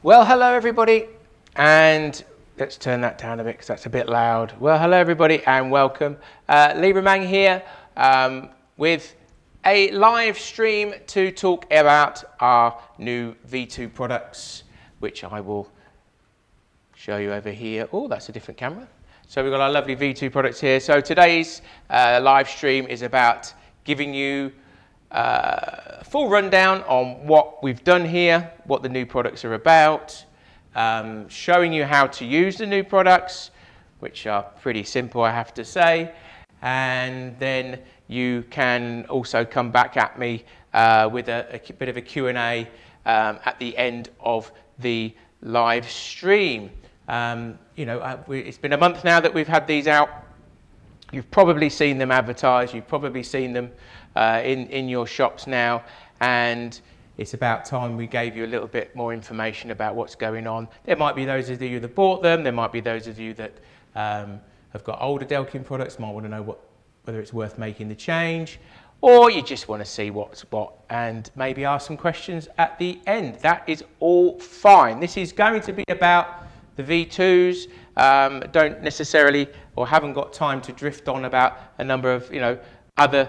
Well, hello everybody, and let's turn that down a bit because that's a bit loud. Well, hello everybody and welcome. Libra Mang here with a live stream to talk about our new V2 products, which I will show you over here. Oh, that's a different camera. So we've got our lovely V2 products here. So today's live stream is about giving you a full rundown on what we've done here, what the new products are about, showing you how to use the new products, which are pretty simple, I have to say. And then you can also come back at me with a bit of a Q&A at the end of the live stream. It's been a month now that we've had these out. You've probably seen them advertised, you've probably seen them in your shops now, and it's about time we gave you a little bit more information about what's going on. There might be those of you that bought them, there might be those of you that have got older d-lok products, might want to know whether it's worth making the change, or you just want to see what's what and maybe ask some questions at the end. That is all fine. This is going to be about the V2s. Don't necessarily or haven't got time to drift on about a number of other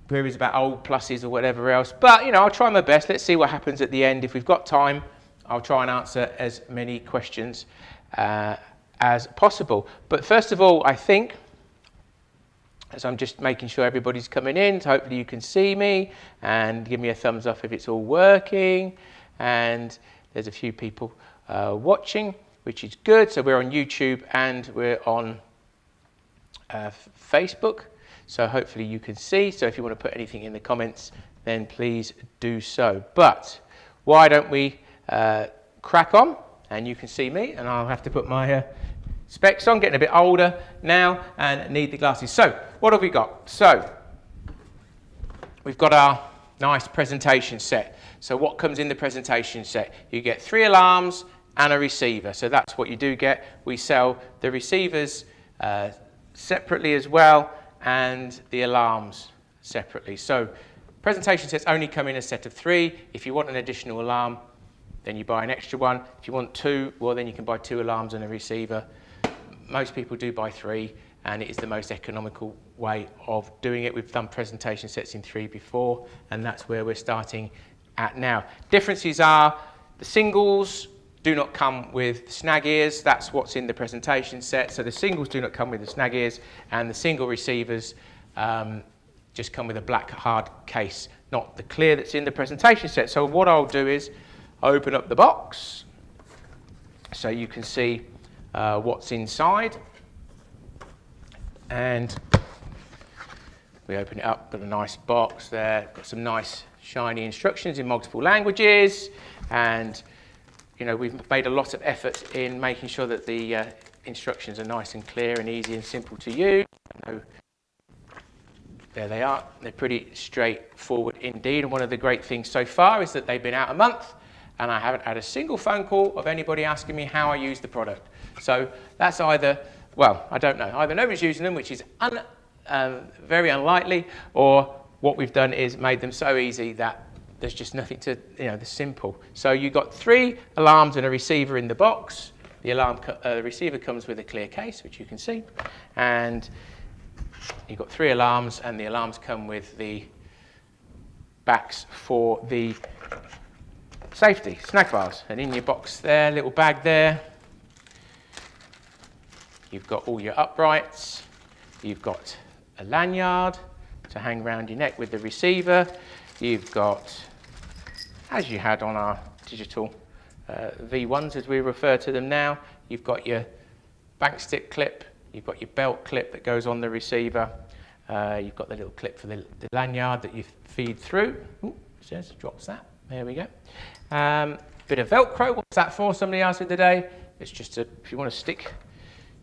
queries about old pluses or whatever else, but I'll try my best. Let's see what happens at the end. If we've got time, I'll try and answer as many questions as possible. But first of all, I think, as I'm just making sure everybody's coming in, so hopefully you can see me and give me a thumbs up if it's all working. And there's a few people watching, which is good. So we're on YouTube and we're on Facebook. So hopefully you can see. So if you want to put anything in the comments, then please do so. But why don't we crack on? And you can see me, and I'll have to put my specs on, getting a bit older now and need the glasses. So what have we got? So we've got our nice presentation set. So what comes in the presentation set? You get 3 alarms and a receiver. So that's what you do get. We sell the receivers separately as well, and the alarms separately. So presentation sets only come in a set of 3. If you want an additional alarm, then you buy an extra one. If you want 2, well, then you can buy 2 alarms and a receiver. Most people do buy 3, and it is the most economical way of doing it. We've done presentation sets in 3 before, and that's where we're starting at now. Differences are the singles do not come with snag ears. That's what's in the presentation set. So the singles do not come with the snag ears, and the single receivers just come with a black hard case, not the clear that's in the presentation set. So what I'll do is open up the box so you can see what's inside. And we open it up, got a nice box there, got some nice shiny instructions in multiple languages, and we've made a lot of effort in making sure that the instructions are nice and clear and easy and simple to use. There they are. They're pretty straightforward indeed. And one of the great things so far is that they've been out a month, and I haven't had a single phone call of anybody asking me how I use the product. So that's either, well, I don't know. Either nobody's using them, which is very unlikely, or what we've done is made them so easy that there's just nothing to, they're simple. So you've got 3 alarms and a receiver in the box. The receiver comes with a clear case, which you can see. And you've got 3 alarms, and the alarms come with the backs for the safety snag bars. And in your box there, little bag there, you've got all your uprights. You've got a lanyard to hang around your neck with the receiver. You've got, as you had on our digital V1s, as we refer to them now, you've got your bank stick clip, you've got your belt clip that goes on the receiver, you've got the little clip for the lanyard that you feed through. Ooh, it says, drops that. There we go. Bit of Velcro. What's that for? Somebody asked me today. It's just if you want to stick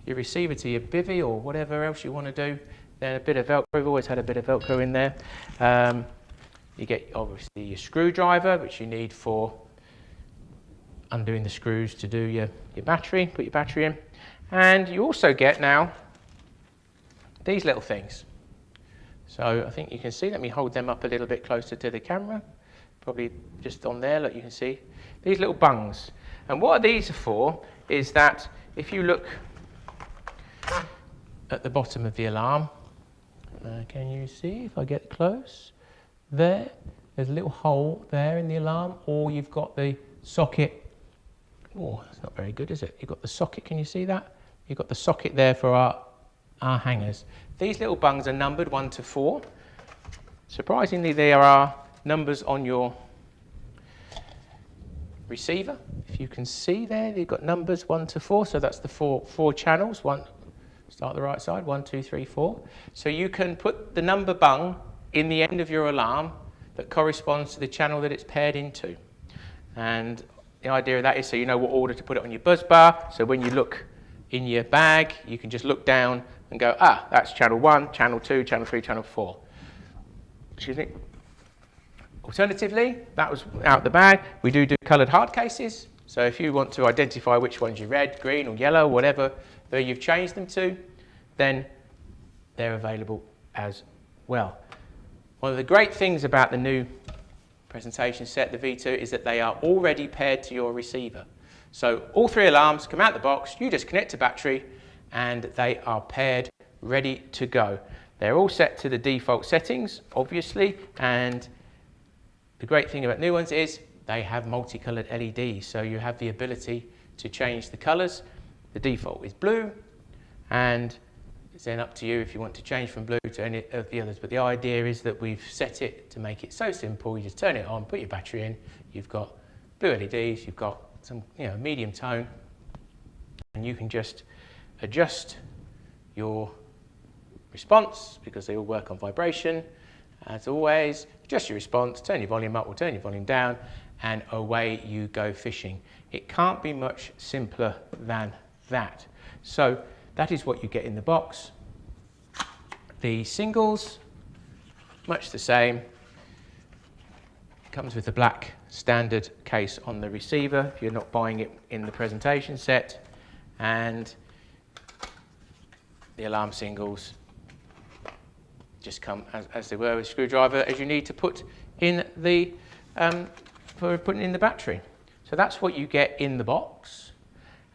your receiver to your bivvy or whatever else you want to do, then a bit of Velcro. We've always had a bit of Velcro in there. You get obviously your screwdriver, which you need for undoing the screws to do your battery, put your battery in. And you also get now these little things. So I think you can see, let me hold them up a little bit closer to the camera. Probably just on there, look, you can see these little bungs. And what these are for is that if you look at the bottom of the alarm, can you see if I get close? There's a little hole there in the alarm, or you've got the socket. Oh, that's not very good, is it? You've got the socket, can you see that? You've got the socket there for our hangers. These little bungs are numbered 1 to 4. Surprisingly, there are numbers on your receiver. If you can see there, you've got numbers 1 to 4, so that's the four channels. Start at the right side, 1, 2, 3, 4. So you can put the number bung in the end of your alarm that corresponds to the channel that it's paired into. And the idea of that is so you know what order to put it on your buzz bar, so when you look in your bag, you can just look down and go, that's channel 1, channel 2, channel 3, channel 4. Excuse me. Alternatively, that was out the bag, we do coloured hard cases. So if you want to identify which ones you red, green or yellow, whatever that you've changed them to, then they're available as well. One of the great things about the new presentation set, the V2, is that they are already paired to your receiver. So all 3 alarms come out the box, you just connect to battery, and they are paired, ready to go. They're all set to the default settings, obviously, and the great thing about new ones is they have multicolored LEDs, so you have the ability to change the colors. The default is blue, and it's then up to you if you want to change from blue to any of the others. But the idea is that we've set it to make it so simple. You just turn it on, put your battery in, you've got blue LEDs, you've got some medium tone, and you can just adjust your response because they all work on vibration. As always, adjust your response, turn your volume up or turn your volume down, and away you go fishing. It can't be much simpler than that. So that is what you get in the box. The singles, much the same. Comes with the black standard case on the receiver if you're not buying it in the presentation set, and the alarm singles just come as they were with a screwdriver, as you need to put in the for putting in the battery. So that's what you get in the box.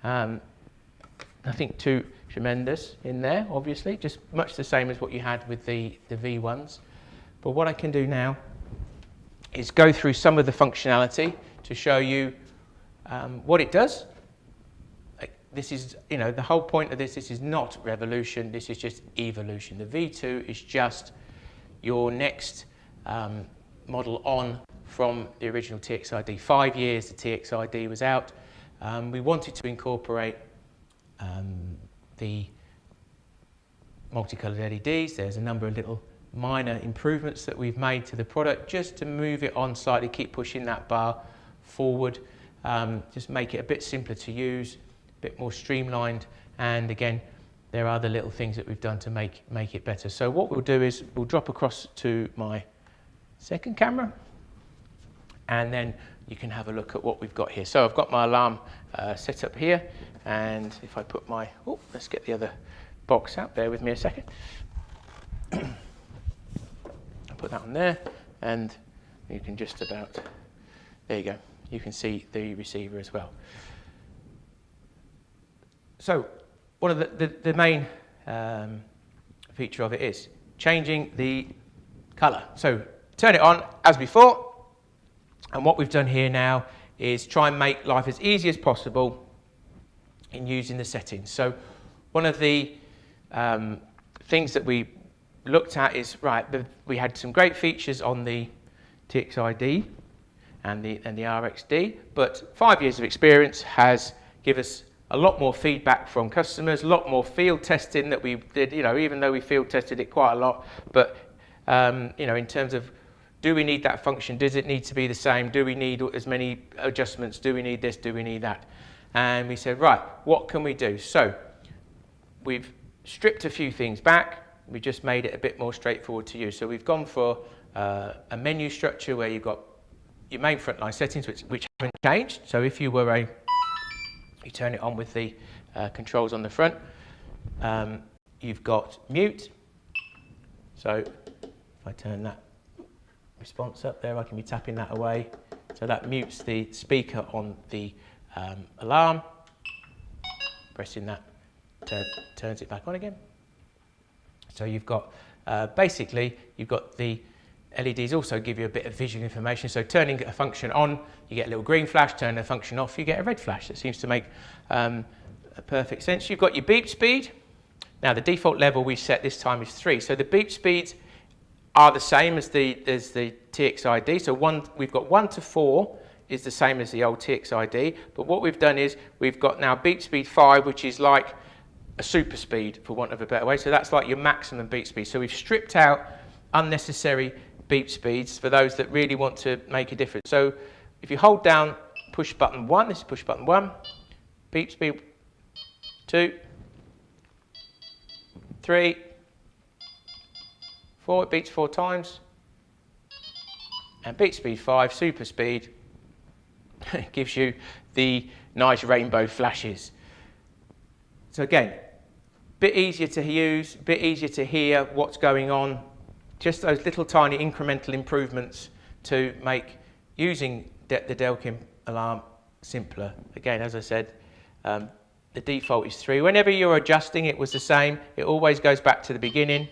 Nothing too tremendous in there, obviously, just much the same as what you had with the V1s. But what I can do now is go through some of the functionality to show you what it does. This is, the whole point of this is not revolution, this is just evolution. The V2 is just your next model on from the original txi-d. 5 years the txi-d was out. We wanted to incorporate the multicolored LEDs. There's a number of little minor improvements that we've made to the product just to move it on slightly, keep pushing that bar forward, just make it a bit simpler to use, a bit more streamlined, and again, there are other little things that we've done to make it better. So what we'll do is we'll drop across to my second camera, and then you can have a look at what we've got here. So I've got my alarm set up here, and if I put my, let's get the other box out, bear with me a second. I'll put that on there, and you can just about, there you go, you can see the receiver as well. So one of the main feature of it is changing the colour. So turn it on as before, and what we've done here now is try and make life as easy as possible in using the settings. So one of the things that we looked at is, we had some great features on the txi-d and the RxD, but 5 years of experience has given us a lot more feedback from customers, a lot more field testing that we did, even though we field tested it quite a lot, but in terms of, do we need that function? Does it need to be the same? Do we need as many adjustments? Do we need this? Do we need that? And we said, right, what can we do? So we've stripped a few things back. We just made it a bit more straightforward to use. So we've gone for a menu structure where you've got your main frontline settings, which haven't changed. So if you were you turn it on with the controls on the front. You've got mute. So if I turn that response up there, I can be tapping that away. So that mutes the speaker on the alarm. Pressing that turns it back on again. So you've got, basically, you've got the LEDs also give you a bit of visual information. So turning a function on, you get a little green flash. Turning a function off, you get a red flash. That seems to make a perfect sense. You've got your beep speed. Now the default level we set this time is 3. So the beep speeds are the same as the txi-d. So we've got 1 to 4 is the same as the old txi-d. But what we've done is we've got now beep speed 5, which is like a super speed, for want of a better way. So that's like your maximum beep speed. So we've stripped out unnecessary beep speeds for those that really want to make a difference. So if you hold down push button 1, this is push button 1, beep speed 2, 3, 4, it beeps 4 times, and beep speed 5, super speed, gives you the nice rainbow flashes. So again, bit easier to use, bit easier to hear what's going on, just those little tiny incremental improvements to make using the d-lok alarm simpler. Again, as I said, the default is 3. Whenever you're adjusting, it was the same. It always goes back to the beginning.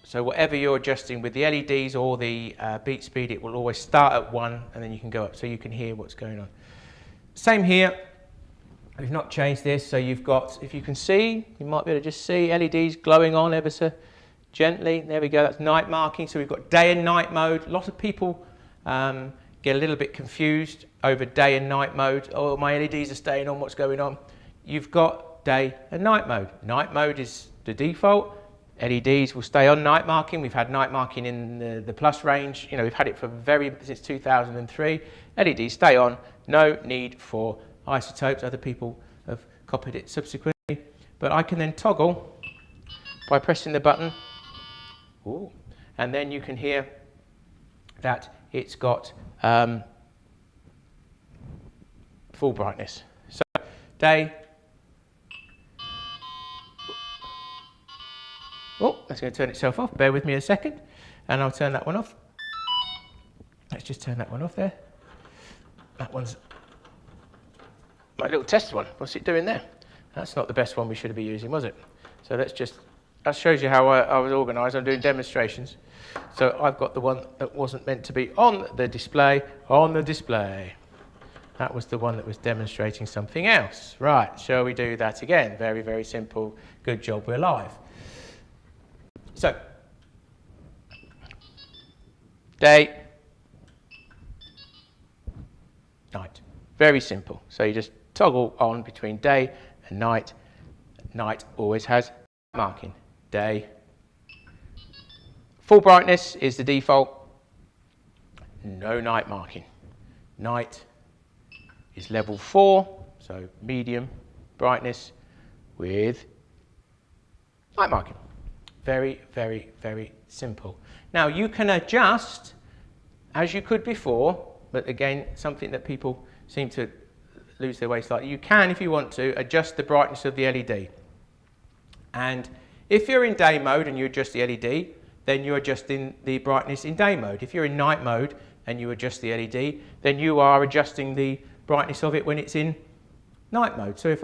So whatever you're adjusting with the LEDs or the beat speed, it will always start at 1 and then you can go up so you can hear what's going on. Same here. We've not changed this, so you've got, if you can see, you might be able to just see LEDs glowing on ever so gently. There we go, that's night marking. So we've got day and night mode. A lot of people get a little bit confused over day and night mode. Oh, my LEDs are staying on, what's going on? You've got day and night mode. Night mode is the default. LEDs will stay on night marking. We've had night marking in the plus range. You know, we've had it for since 2003. LEDs stay on, no need for isotopes. Other people have copied it subsequently. But I can then toggle by pressing the button. Ooh. And then you can hear that it's got full brightness. So day. Oh, that's going to turn itself off. Bear with me a second, and I'll turn that one off. Let's just turn that one off there. That one's my little test one. What's it doing there? That's not the best one we should be using, was it? So let's just, that shows you how I was organised. I'm doing demonstrations. So I've got the one that wasn't meant to be on the display. That was the one that was demonstrating something else. Right, shall we do that again? Very, very simple. Good job, we're live. So, day, night. Very simple. So you just toggle on between day and night. Night always has marking. Day. Full brightness is the default. No night marking. Night is level 4, so medium brightness with night marking. Very, very, very simple. Now you can adjust as you could before, but again, something that people seem to lose their way slightly. You can, if you want to, adjust the brightness of the LED. And if you're in day mode and you adjust the LED, then you're adjusting the brightness in day mode. If you're in night mode and you adjust the LED, then you are adjusting the brightness of it when it's in night mode. So if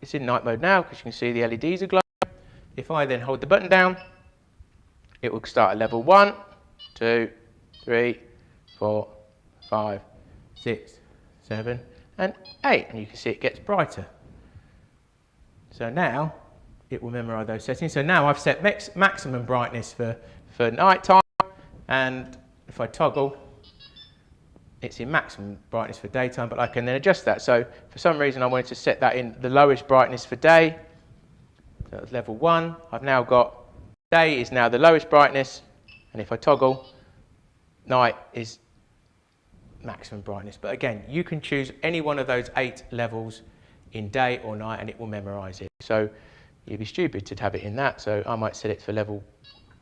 it's in night mode now, because you can see the LEDs are glowing. If I then hold the button down, it will start at level 1, 2, 3, 4, 5, 6, 7, and 8. And you can see it gets brighter. So now it will memorize those settings. So now I've set maximum brightness for night time, and if I toggle, it's in maximum brightness for daytime, but I can then adjust that. So for some reason I wanted to set that in the lowest brightness for day. So that's level 1. I've now got day is now the lowest brightness, and if I toggle, night is maximum brightness. But again, you can choose any one of those 8 levels in day or night, and it will memorize it. So you'd be stupid to have it in that. So I might set it for level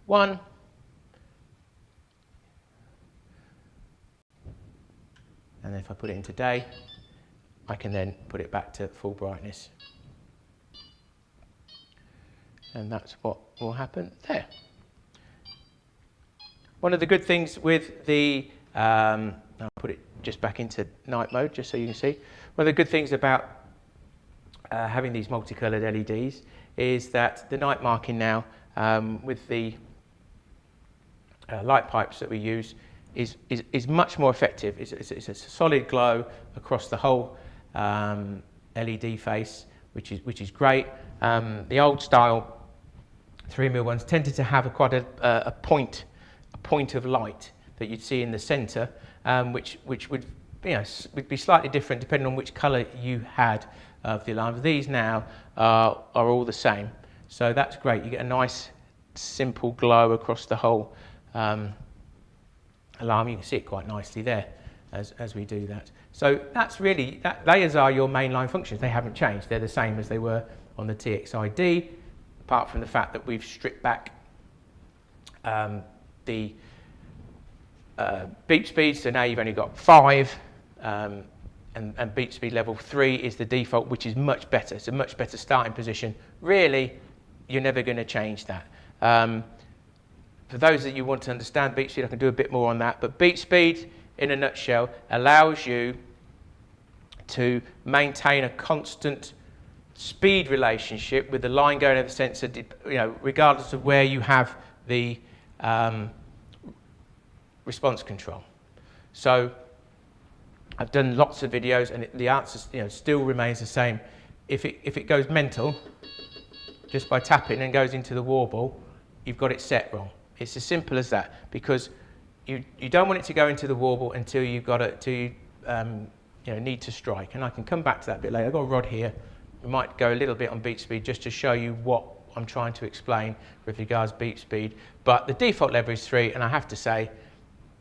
1. And then if I put it into day, I can then put it back to full brightness. And that's what will happen there. One of the good things with the, I'll put it just back into night mode, just so you can see. One of the good things about having these multicolored LEDs is that the night marking now with the light pipes that we use is much more effective. It's a solid glow across the whole LED face, which is great. The old style 3mm ones tended to have quite a point of light that you'd see in the centre, which would be slightly different depending on which colour you had of the alarm. These now are all the same, so that's great. You get a nice simple glow across the whole alarm. You can see it quite nicely there as we do that. So that's really, layers are your mainline functions. They haven't changed. They're the same as they were on the txi-d, apart from the fact that we've stripped back the beep speed. So now you've only got 5, and beep speed level 3 is the default, which is much better. It's a much better starting position. Really, you're never going to change that. For those that you want to understand beep speed, I can do a bit more on that. But beep speed, in a nutshell, allows you to maintain a constant speed relationship with the line going over the sensor, regardless of where you have the response control. So I've done lots of videos, and the answer still remains the same. If it goes mental just by tapping and goes into the warble, you've got it set wrong. It's as simple as that, because you don't want it to go into the warble until you've got it to need to strike. And I can come back to that a bit later. I've got a rod here. We might go a little bit on beep speed just to show you what I'm trying to explain with regards to beep speed. But the default level is 3, and I have to say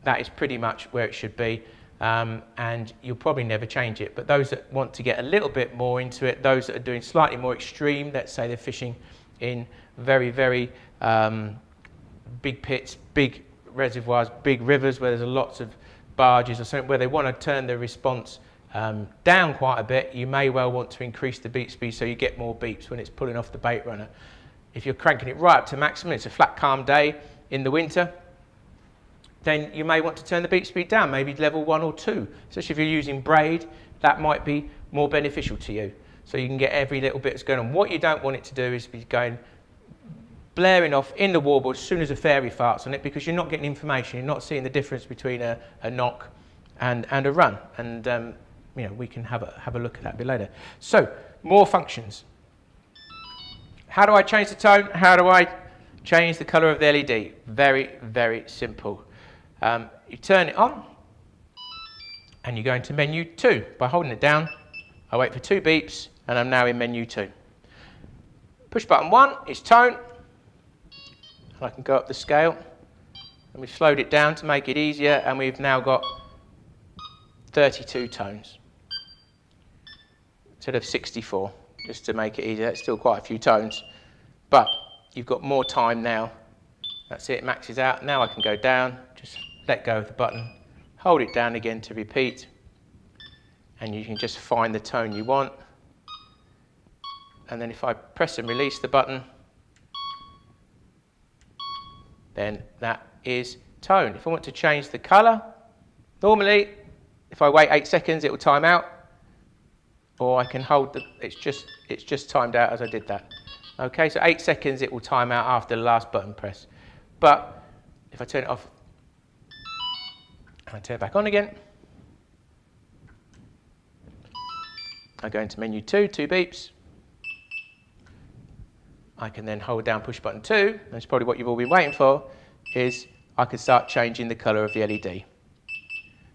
that is pretty much where it should be. And you'll probably never change it. But those that want to get a little bit more into it, those that are doing slightly more extreme, let's say they're fishing in very, very big pits, big reservoirs, big rivers where there's lots of barges or something, where they want to turn the response down quite a bit, you may well want to increase the beep speed so you get more beeps when it's pulling off the bait runner. If you're cranking it right up to maximum, it's a flat, calm day in the winter, then you may want to turn the beep speed down, maybe level 1 or 2. Especially if you're using braid, that might be more beneficial to you. So you can get every little bit that's going on. What you don't want it to do is be going blaring off in the warble as soon as a fairy farts on it, because you're not getting information. You're not seeing the difference between a knock and a run. And we can have a look at that a bit later. So more functions. How do I change the tone? How do I change the color of the LED? Very, very simple. You turn it on and you go into menu 2. By holding it down, I wait for 2 beeps and I'm now in menu 2. Push button 1 is tone. I can go up the scale, and we've slowed it down to make it easier, and we've now got 32 tones instead of 64, just to make it easier. That's still quite a few tones, but you've got more time now. That's it, it maxes out. Now I can go down, just let go of the button, hold it down again to repeat, and you can just find the tone you want. And then if I press and release the button, then that is tone. If I want to change the colour, normally if I wait 8 seconds it will time out, or I can hold it's just timed out as I did that. Okay, so 8 seconds it will time out after the last button press. But if I turn it off and I turn it back on again, I go into menu 2, 2 beeps. I can then hold down push button 2, that's probably what you've all been waiting for, is I can start changing the colour of the LED.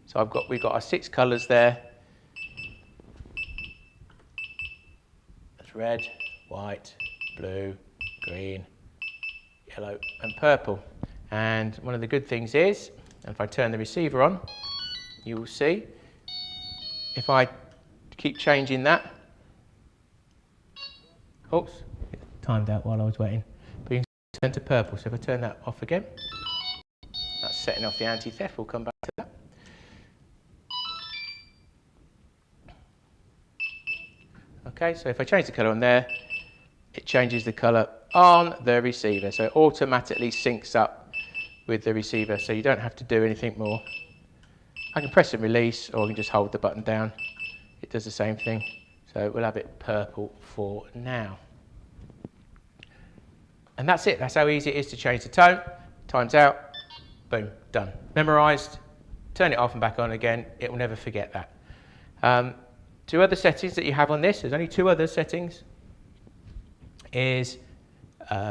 So we've got our 6 colours there. That's red, white, blue, green, yellow and purple. And one of the good things is, and if I turn the receiver on, you will see, if I keep changing that, oops, timed out while I was waiting, but you can turn to purple. So if I turn that off again, that's setting off the anti-theft. We'll come back to that. Okay, so if I change the colour on there, it changes the colour on the receiver. So it automatically syncs up with the receiver, so you don't have to do anything more. I can press and release, or I can just hold the button down. It does the same thing. So we'll have it purple for now. And that's it. That's how easy it is to change the tone. Time's out. Boom, done. Memorized. Turn it off and back on again. It will never forget that. Two other settings that you have on this, there's only two other settings, is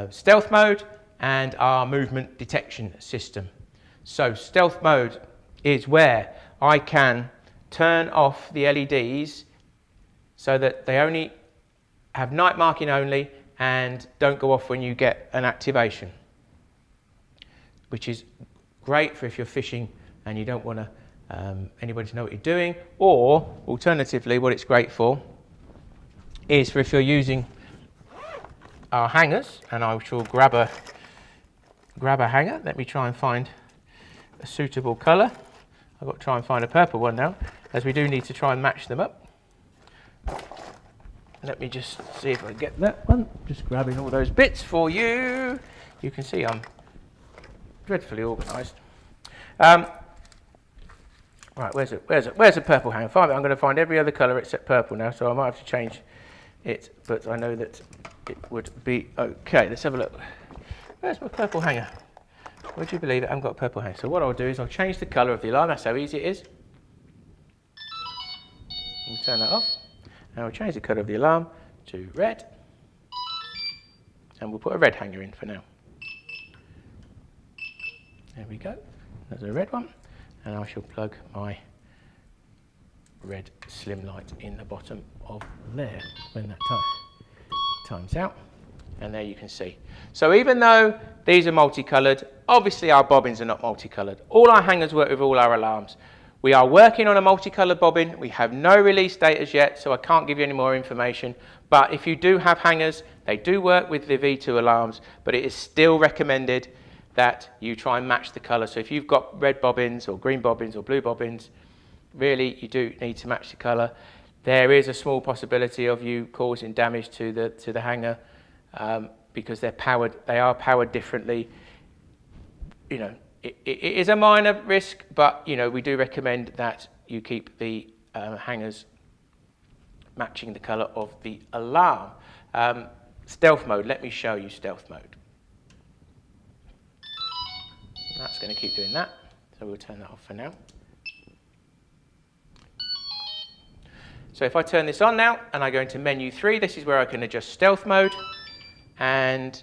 stealth mode and our movement detection system. So stealth mode is where I can turn off the LEDs so that they only have night marking only and don't go off when you get an activation, which is great for if you're fishing and you don't want anybody to know what you're doing, or alternatively what it's great for is for if you're using our hangers, and I shall grab a hanger. Let me try and find a suitable colour. I've got to try and find a purple one now, as we do need to try and match them up. Let me just see if I get that one. Just grabbing all those bits for you. You can see I'm dreadfully organised. Right, where's a purple hanger? I'm going to find every other colour except purple now, so I might have to change it, but I know that it would be okay. Let's have a look. Where's my purple hanger? Would you believe it? I haven't got a purple hanger. So what I'll do is I'll change the colour of the alarm. That's how easy it is. We'll turn that off. And we'll change the colour of the alarm to red. And we'll put a red hanger in for now. There we go. There's a red one. And I shall plug my red slim light in the bottom of there when that time's out. And there you can see. So even though these are multicoloured, obviously our bobbins are not multicoloured. All our hangers work with all our alarms. We are working on a multicoloured bobbin. We have no release date as yet, so I can't give you any more information. But if you do have hangers, they do work with the V2 alarms, but it is still recommended that you try and match the colour. So if you've got red bobbins or green bobbins or blue bobbins, really you do need to match the colour. There is a small possibility of you causing damage to the hanger because they are powered differently. You know, it is a minor risk, but you know, we do recommend that you keep the hangers matching the colour of the alarm. Stealth mode, let me show you stealth mode. That's going to keep doing that, so we'll turn that off for now. So if I turn this on now and I go into menu 3, this is where I can adjust stealth mode and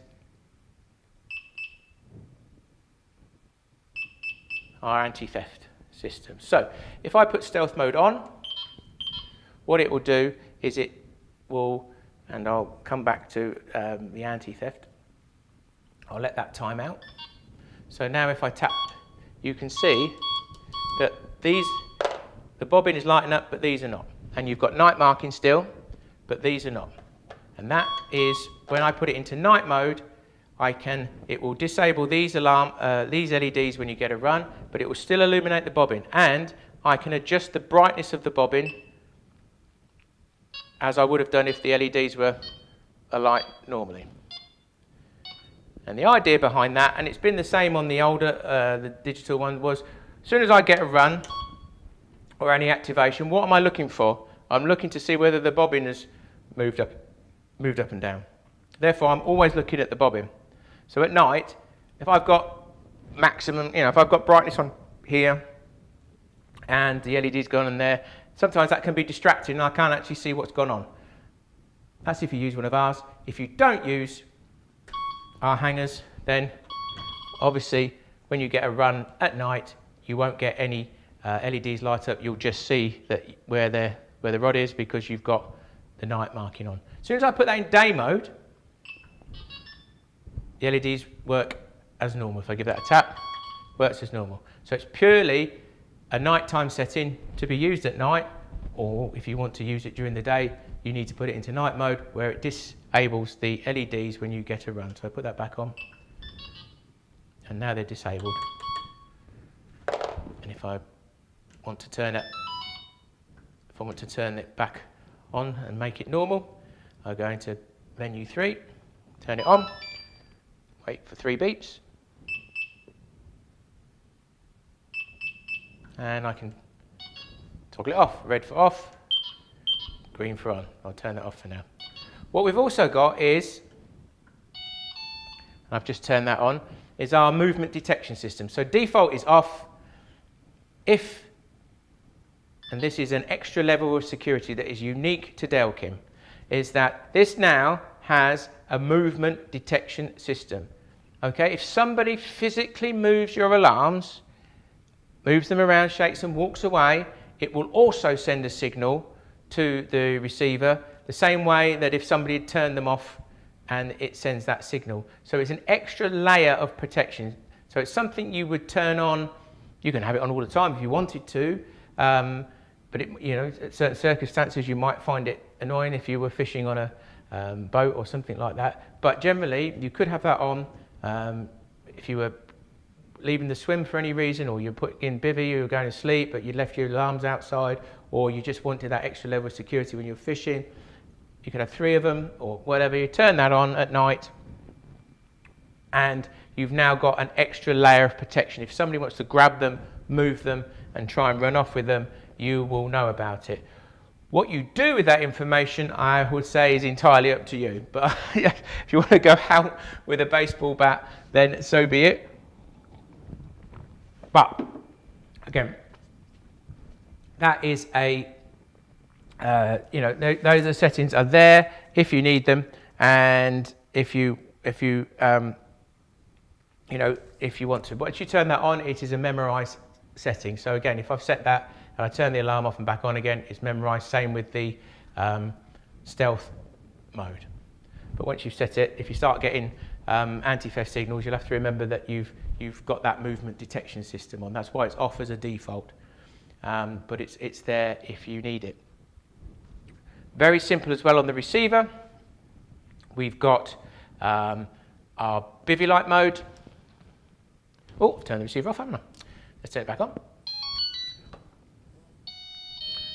our anti-theft system. So if I put stealth mode on, what it will do is it will, and I'll come back to the anti-theft, I'll let that time out. So now if I tap, you can see that the bobbin is lighting up, but these are not. And you've got night marking still, but these are not. And that is, when I put it into night mode, it will disable these LEDs when you get a run, but it will still illuminate the bobbin. And I can adjust the brightness of the bobbin as I would have done if the LEDs were alight normally. And the idea behind that, and it's been the same on the older, the digital one, was as soon as I get a run or any activation, what am I looking for? I'm looking to see whether the bobbin has moved up and down. Therefore, I'm always looking at the bobbin. So at night, if I've got maximum, if I've got brightness on here and the LED's gone on there, sometimes that can be distracting and I can't actually see what's gone on. That's if you use one of ours. If you don't use our hangers, then obviously when you get a run at night, you won't get any LEDs light up. You'll just see that where the rod is because you've got the night marking on. As soon as I put that in day mode, the LEDs work as normal. If I give that a tap, works as normal. So it's purely a nighttime setting to be used at night, or if you want to use it during the day, you need to put it into night mode where it disables the LEDs when you get a run. So I put that back on, and now they're disabled. And if I want to turn it, back on and make it normal, I go into menu 3, turn it on, wait for 3 beeps, and I can toggle it off. Red for off, green for on. I'll turn that off for now. What we've also got is, and I've just turned that on, is our movement detection system. So default is off. If, and this is an extra level of security that is unique to d-lok, is that this now has a movement detection system. Okay, if somebody physically moves your alarms, moves them around, shakes them, walks away, it will also send a signal to the receiver, the same way that if somebody had turned them off and it sends that signal. So it's an extra layer of protection. So it's something you would turn on. You can have it on all the time if you wanted to, but it, you know, at certain circumstances you might find it annoying if you were fishing on a boat or something like that. But generally you could have that on if you were leaving the swim for any reason, or you're putting in bivvy, you were going to sleep but you left your alarms outside, or you just wanted that extra level of security when you're fishing. You could have 3 of them or whatever. You turn that on at night and you've now got an extra layer of protection. If somebody wants to grab them, move them and try and run off with them, you will know about it. What you do with that information, I would say, is entirely up to you. But if you want to go out with a baseball bat, then so be it. But again, that is a you know, those are settings are there if you need them, and if you you know, if you want to. But once you turn that on, it is a memorized setting. So again, if I've set that and I turn the alarm off and back on again, it's memorized. Same with the stealth mode. But once you've set it, if you start getting anti-theft signals, you'll have to remember that you've got that movement detection system on. That's why it's off as a default, but it's there if you need it. Very simple as well on the receiver. We've got our bivvy light mode. Oh, I've turned the receiver off, haven't I? Let's turn it back on.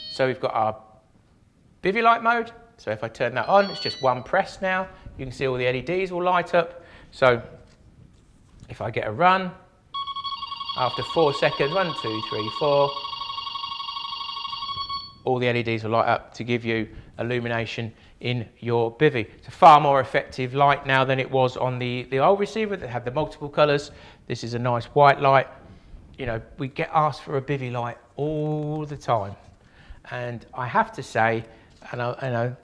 So we've got our bivvy light mode. So if I turn that on, it's just one press now. You can see all the LEDs will light up. So if I get a run, after 4 seconds, 1, 2, 3, 4, all the LEDs will light up to give you illumination in your bivvy. It's a far more effective light now than it was on the old receiver that had the multiple colours. This is a nice white light. You know, we get asked for a bivvy light all the time. And I have to say, and I know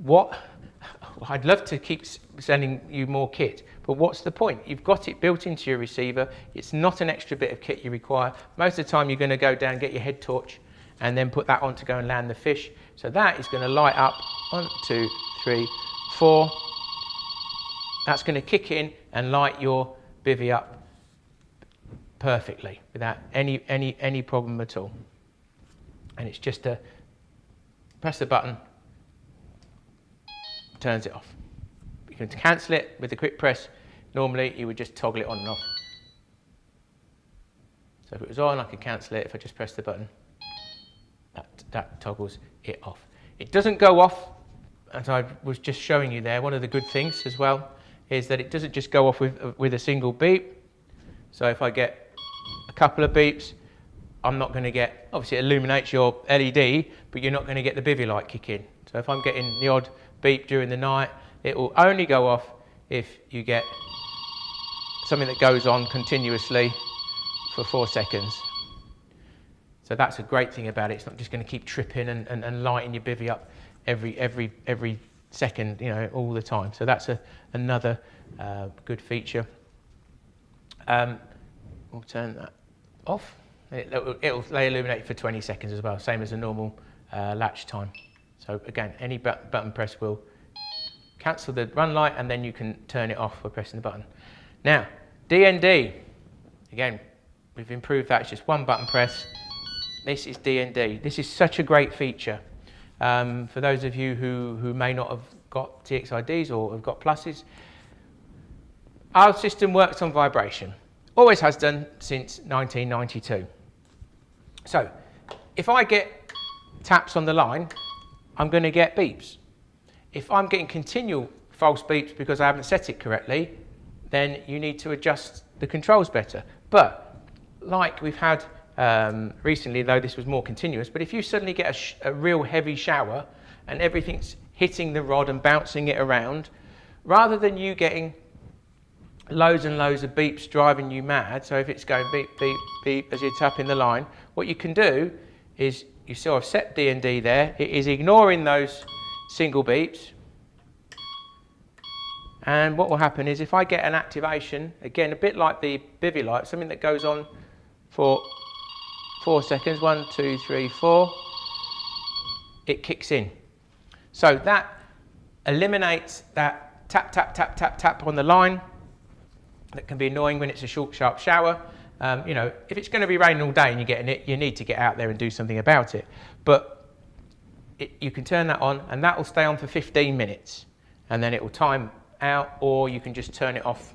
what, I'd love to keep sending you more kit, but what's the point? You've got it built into your receiver. It's not an extra bit of kit you require. Most of the time you're going to go down, get your head torch, and then put that on to go and land the fish. So that is going to light up 1, 2, 3, 4. That's going to kick in and light your bivvy up perfectly without any problem at all. And it's just to press the button, turns it off. You can cancel it with a quick press. Normally you would just toggle it on and off. So if it was on, I could cancel it. If I just press the button, that toggles it off. It doesn't go off, as I was just showing you there. One of the good things as well is that it doesn't just go off with a single beep. So if I get a couple of beeps, I'm not going to get, obviously it illuminates your LED, but you're not going to get the bivvy light kick in. So if I'm getting the odd beep during the night, it will only go off if you get something that goes on continuously for 4 seconds. So that's a great thing about it. It's not just going to keep tripping and lighting your bivvy up every second, you know, all the time. So that's another good feature. We'll turn that off. It'll illuminate for 20 seconds as well, same as a normal latch time. So again, any button press will cancel the run light, and then you can turn it off by pressing the button. Now, D&D, again, we've improved that. It's just one button press. This is D&D. This is such a great feature. For those of you who may not have got txi-ds or have got pluses, our system works on vibration. Always has done since 1992. So if I get taps on the line, I'm going to get beeps. If I'm getting continual false beeps because I haven't set it correctly, then you need to adjust the controls better. But like we've had recently, though this was more continuous, but if you suddenly get a real heavy shower and everything's hitting the rod and bouncing it around, rather than you getting loads and loads of beeps driving you mad, so if it's going beep, beep, beep as you're tapping the line, what you can do is, you see I've set D and D there, it is ignoring those single beeps, and what will happen is if I get an activation, again a bit like the bivy light, something that goes on for 4 seconds, 1, 2, 3, 4, it kicks in. So that eliminates that tap, tap, tap, tap, tap on the line. That can be annoying when it's a short, sharp shower. You know, if it's going to be raining all day and you're getting it, you need to get out there and do something about it. But you can turn that on and that will stay on for 15 minutes and then it will time out, or you can just turn it off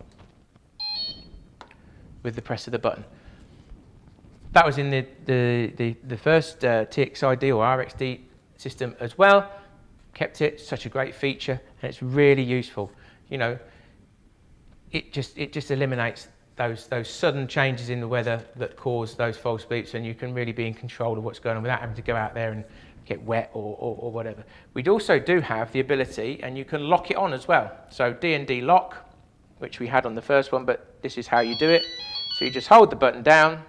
with the press of the button. That was in the first txi-d or RxD system as well. Kept it, such a great feature, and it's really useful. You know, it just eliminates those sudden changes in the weather that cause those false beeps, and you can really be in control of what's going on without having to go out there and get wet or whatever. We also do have the ability, and you can lock it on as well. So d-lok, which we had on the first one, but this is how you do it. So you just hold the button down.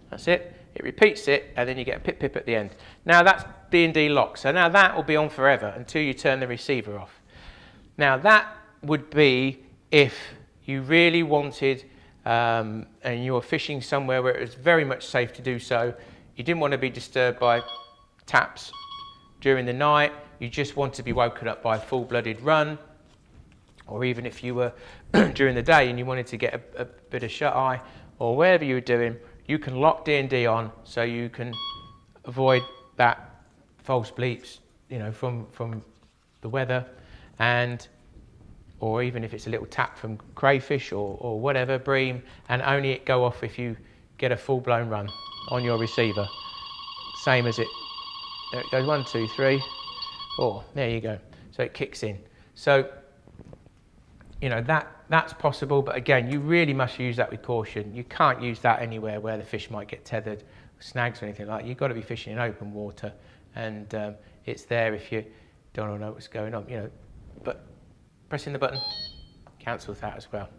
That's it. It repeats it, and then you get a pip pip at the end. Now that's d-lok. So now that will be on forever until you turn the receiver off. Now that would be if you really wanted, and you were fishing somewhere where it was very much safe to do so. You didn't want to be disturbed by taps during the night. You just want to be woken up by a full-blooded run. Or even if you were during the day and you wanted to get a bit of shut-eye or whatever you were doing, you can lock D&D on so you can avoid that false bleeps, you know, from the weather, and or even if it's a little tap from crayfish or whatever, bream, and only it go off if you get a full-blown run on your receiver. Same as it, there it goes, 1, 2, 3, 4, there you go. So it kicks in. So, you know, that's possible, but again, you really must use that with caution. You can't use that anywhere where the fish might get tethered, snags or anything like that. You've got to be fishing in open water, and it's there if you don't know what's going on, you know. But pressing the button cancels that as well.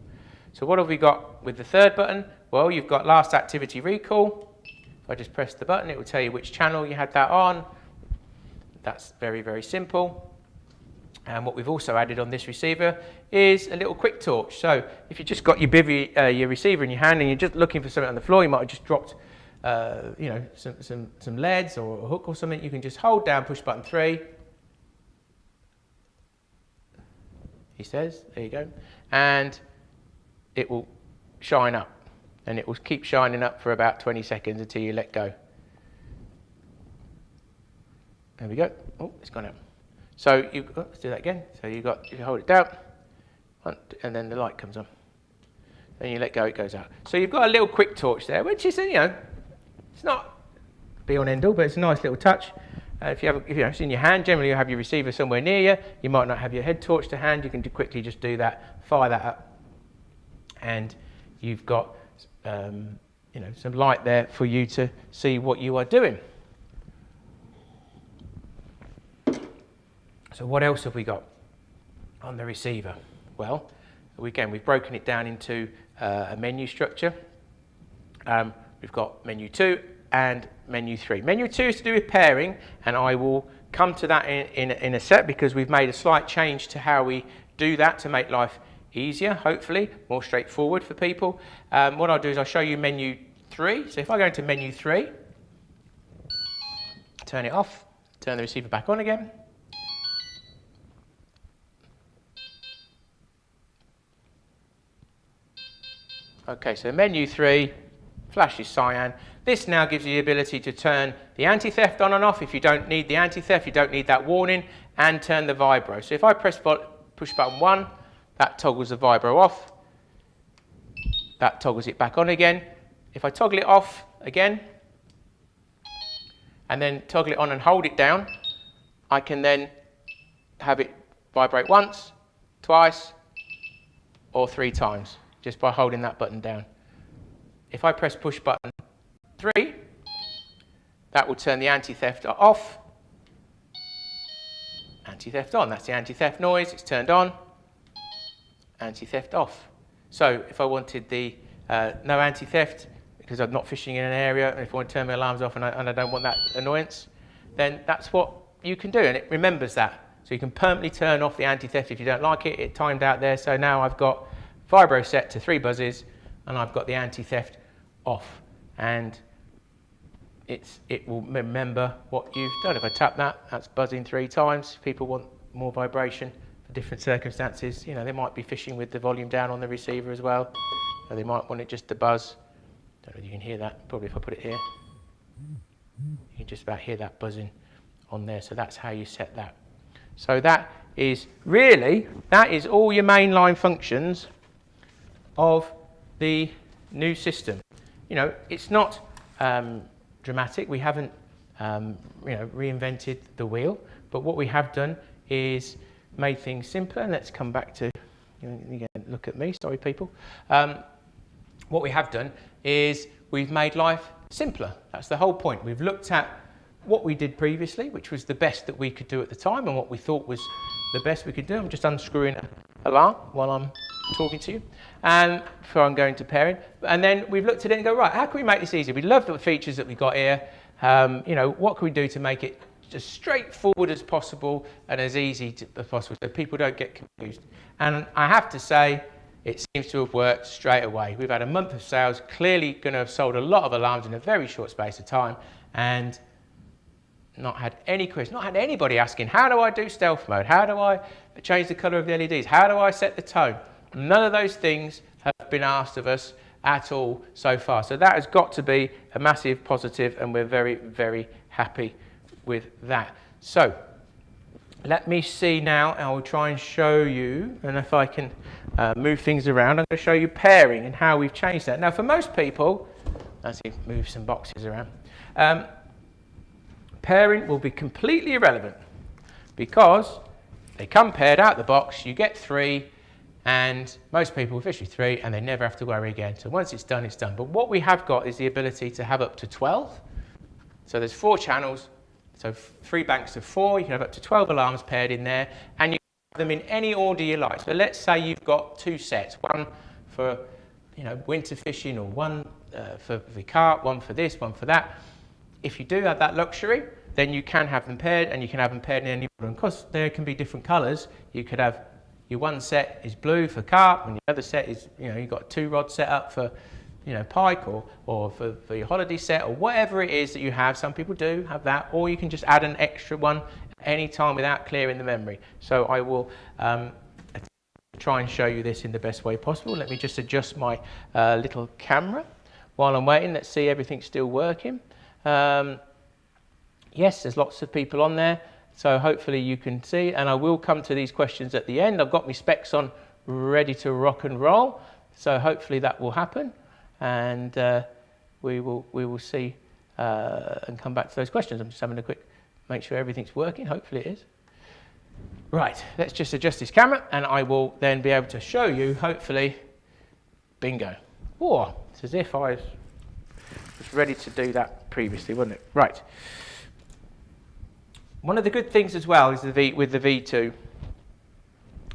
So what have we got with the third button? Well, you've got last activity recall. If I just press the button, it will tell you which channel you had that on. That's very, very simple. And what we've also added on this receiver is a little quick torch. So if you just got your bivy, your receiver in your hand and you're just looking for something on the floor, you might have just dropped, you know, some leads or a hook or something. You can just hold down push button 3. He says, there you go, and it will shine up, and it will keep shining up for about 20 seconds until you let go. There we go. Oh, it's gone out. So you, let's do that again. So you hold it down, and then the light comes on. Then you let go, it goes out. So you've got a little quick torch there, which is, you know, it's not be on end all, but it's a nice little touch. If you know, it's in your hand, generally you have your receiver somewhere near you. You might not have your head torch to hand. You can quickly just do that, fire that up, and you've got you know, some light there for you to see what you are doing. So what else have we got on the receiver? Well, again, we've broken it down into a menu structure. We've got menu 2 and menu 3. Menu 2 is to do with pairing, and I will come to that in a sec, because we've made a slight change to how we do that to make life easier, hopefully, more straightforward for people. What I'll do is I'll show you menu 3. So if I go into menu 3, turn it off, turn the receiver back on again. Okay, so menu 3, flashes cyan. This now gives you the ability to turn the anti-theft on and off if you don't need the anti-theft, you don't need that warning, and turn the vibro. So if I press push button 1, that toggles the vibro off. That toggles it back on again. If I toggle it off again, and then toggle it on and hold it down, I can then have it vibrate once, twice, or 3 times, just by holding that button down. if I press push button 3, that will turn the anti-theft off, anti-theft on. That's the anti-theft noise. It's turned on, anti-theft off. So if I wanted the no anti-theft, because I'm not fishing in an area, and if I want to turn my alarms off and I don't want that annoyance, then that's what you can do, and it remembers that. So you can permanently turn off the anti-theft if you don't like it. It timed out there, so now I've got vibro set to 3 buzzes, and I've got the anti-theft off, and it will remember what you've done. If I tap that, that's buzzing 3 times. People want more vibration for different circumstances. You know, they might be fishing with the volume down on the receiver as well, so they might want it just to buzz. Don't know if you can hear that. Probably if I put it here, you can just about hear that buzzing on there. So that's how you set that. So that is all your mainline functions of the new system. You know, it's not dramatic. We haven't reinvented the wheel, but what we have done is made things simpler. And let's come back to, you can look at me, sorry people. What we have done is we've made life simpler. That's the whole point. We've looked at what we did previously, which was the best that we could do at the time and what we thought was the best we could do. I'm just unscrewing an alarm while I'm talking to you, and before I'm going to pairing. And then we've looked at it and go, right, how can we make this easier? We love the features that we got here. You know, what can we do to make it as straightforward as possible and as easy as possible so people don't get confused? And I have to say, it seems to have worked straight away. We've had a month of sales, clearly going to have sold a lot of alarms in a very short space of time, and not had any questions, not had anybody asking, how do I do stealth mode? How do I change the color of the LEDs? How do I set the tone? None of those things have been asked of us at all so far. So that has got to be a massive positive, and we're very, very happy with that. So let me see now. I will try and show you, and if I can move things around, I'm going to show you pairing and how we've changed that. Now, for most people, let's see, move some boxes around. Pairing will be completely irrelevant because they come paired out the box. You get 3, and most people fish with 3, and they never have to worry again. So once it's done, it's done. But what we have got is the ability to have up to 12. So there's 4 channels. So 3 banks of 4, you can have up to 12 alarms paired in there, and you can have them in any order you like. So let's say you've got 2 sets, one for winter fishing, or one for the carp, one for this, one for that. If you do have that luxury, then you can have them paired, and you can have them paired in any order. And because there can be different colours, you could have your one set is blue for carp, and the other set is, you've got a 2-rod set up for pike, or for your holiday set, or whatever it is that you have. Some people do have that, or you can just add an extra one any time without clearing the memory. So I will try and show you this in the best way possible. Let me just adjust my little camera while I'm waiting. Let's see everything's still working. Yes, there's lots of people on there, so hopefully you can see, and I will come to these questions at the end. I've got my specs on ready to rock and roll, so hopefully that will happen. And we will see and come back to those questions. I'm just having a quick make sure everything's working. Hopefully it is. Right, let's just adjust this camera, and I will then be able to show you, hopefully, bingo. Oh, it's as if I was ready to do that previously, wasn't it? Right. One of the good things as well is with the V2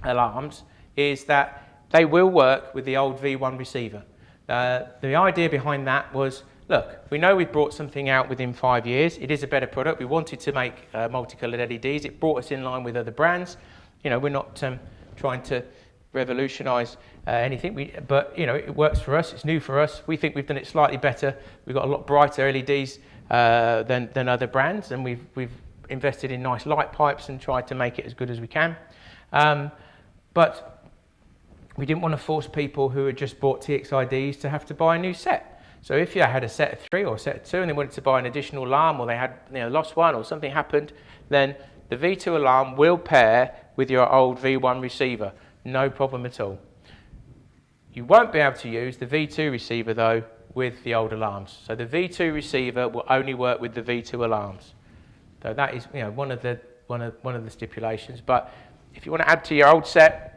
alarms is that they will work with the old V1 receiver. The idea behind that was, look, we know we've brought something out within 5 years. It is a better product. We wanted to make multicoloured LEDs. It brought us in line with other brands. We're not trying to revolutionise anything, but it works for us. It's new for us. We think we've done it slightly better. We've got a lot brighter LEDs than other brands, and we've invested in nice light pipes and tried to make it as good as we can. But we didn't want to force people who had just bought txi-ds to have to buy a new set. So if you had a set of 3 or a set of 2 and they wanted to buy an additional alarm, or they had lost one or something happened, then the V2 alarm will pair with your old V1 receiver. No problem at all. You won't be able to use the V2 receiver though with the old alarms. So the V2 receiver will only work with the V2 alarms. So that is one of the stipulations. But if you want to add to your old set,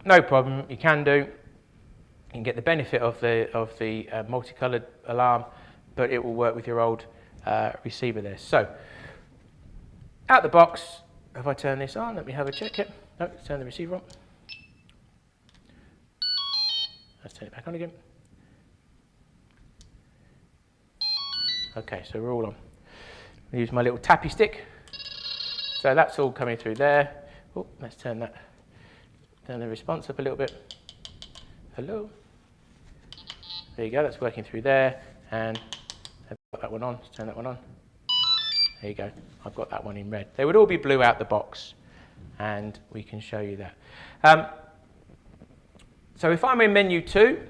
no problem, you can do. can get the benefit of the multicolored alarm, but it will work with your old receiver there. So out the box, if I turn this on, let me have a check it. No, let's turn the receiver on. Let's turn it back on again. Okay, so we're all on. I'll use my little tappy stick. So that's all coming through there. Oh, let's turn the response up a little bit. Hello. There you go, that's working through there. And I've got that one on. Let's turn that one on. There you go, I've got that one in red. They would all be blue out the box, and we can show you that. So if I'm in menu 2,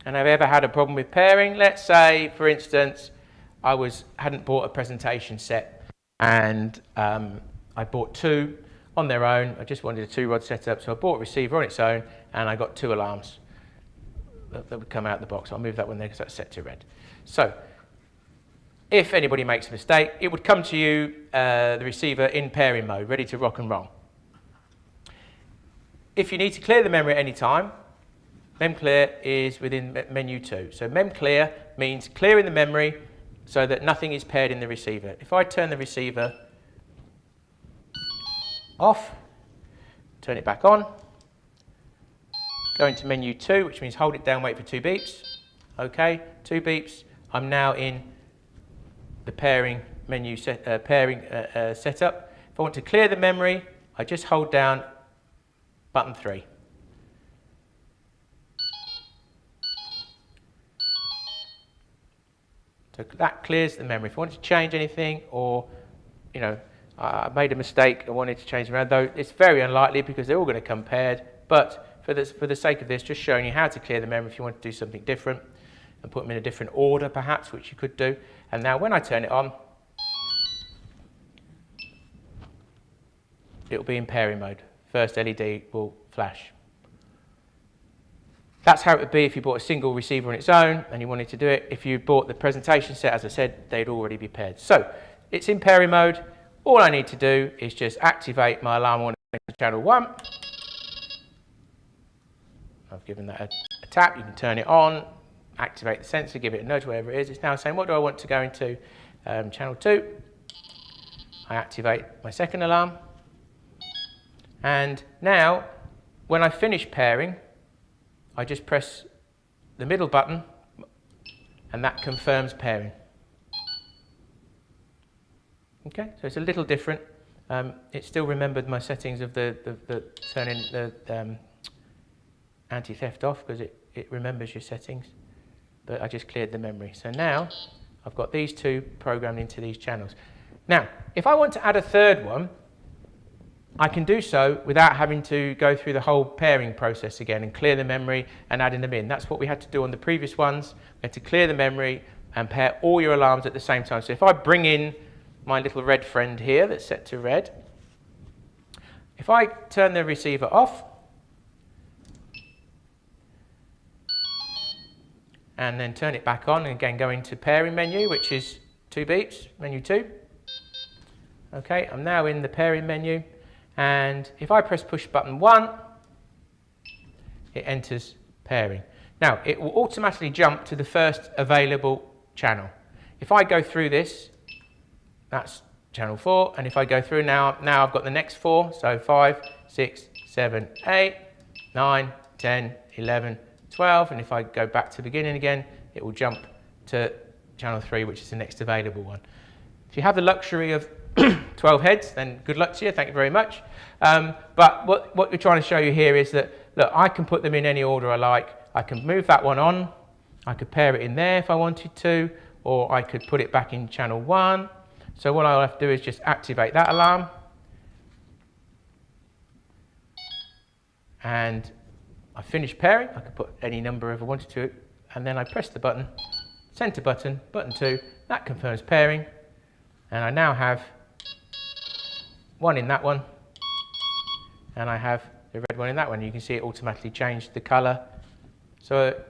and I've ever had a problem with pairing, let's say, for instance, I hadn't bought a presentation set, and I bought 2 on their own. I just wanted a 2-rod setup, so I bought a receiver on its own, and I got 2 alarms that would come out the box. I'll move that one there because that's set to red. So if anybody makes a mistake, it would come to you, the receiver, in pairing mode, ready to rock and roll. If you need to clear the memory at any time, memclear is within menu 2. So memclear means clearing the memory so that nothing is paired in the receiver. If I turn the receiver off, turn it back on, go into menu 2, which means hold it down, wait for 2 beeps. Okay, 2 beeps. I'm now in the pairing menu setup. If I want to clear the memory, I just hold down button 3. So that clears the memory. If I want to change anything, or I made a mistake, I wanted to change around, though it's very unlikely because they're all going to come paired. But for the sake of this, just showing you how to clear the memory if you want to do something different and put them in a different order, perhaps, which you could do. And now when I turn it on, it will be in pairing mode. First LED will flash. That's how it would be if you bought a single receiver on its own and you wanted to do it. If you bought the presentation set, as I said, they'd already be paired. So it's in pairing mode. All I need to do is just activate my alarm warning to channel 1. I've given that a tap. You can turn it on, activate the sensor, give it a nudge, wherever it is. It's now saying, what do I want to go into? Channel 2. I activate my second alarm. And now, when I finish pairing, I just press the middle button, and that confirms pairing. Okay, so it's a little different. It still remembered my settings of the turning the anti-theft off, because it remembers your settings, but I just cleared the memory. So now I've got these 2 programmed into these channels. Now, if I want to add a third one, I can do so without having to go through the whole pairing process again and clear the memory and adding them in. That's what we had to do on the previous ones. We had to clear the memory and pair all your alarms at the same time. So if I bring in my little red friend here that's set to red, if I turn the receiver off and then turn it back on, and again go into pairing menu, which is 2 beeps, menu 2. Okay, I'm now in the pairing menu. And if I press push button 1, it enters pairing. Now, it will automatically jump to the first available channel. If I go through this, that's channel 4, and if I go through now I've got the next 4, so 5, 6, 7, 8, 9, 10, 11, 12, and if I go back to the beginning again, it will jump to channel 3, which is the next available one. If you have the luxury of 12 heads, then good luck to you, thank you very much. But what we're trying to show you here is that, look, I can put them in any order I like. I can move that one on, I could pair it in there if I wanted to, or I could put it back in channel 1. So what I'll have to do is just activate that alarm. And I finish pairing. I could put any number if I wanted to, and then I press the button, center button, button 2, that confirms pairing. And I now have 1 in that one, and I have the red one in that one. You can see it automatically changed the color. So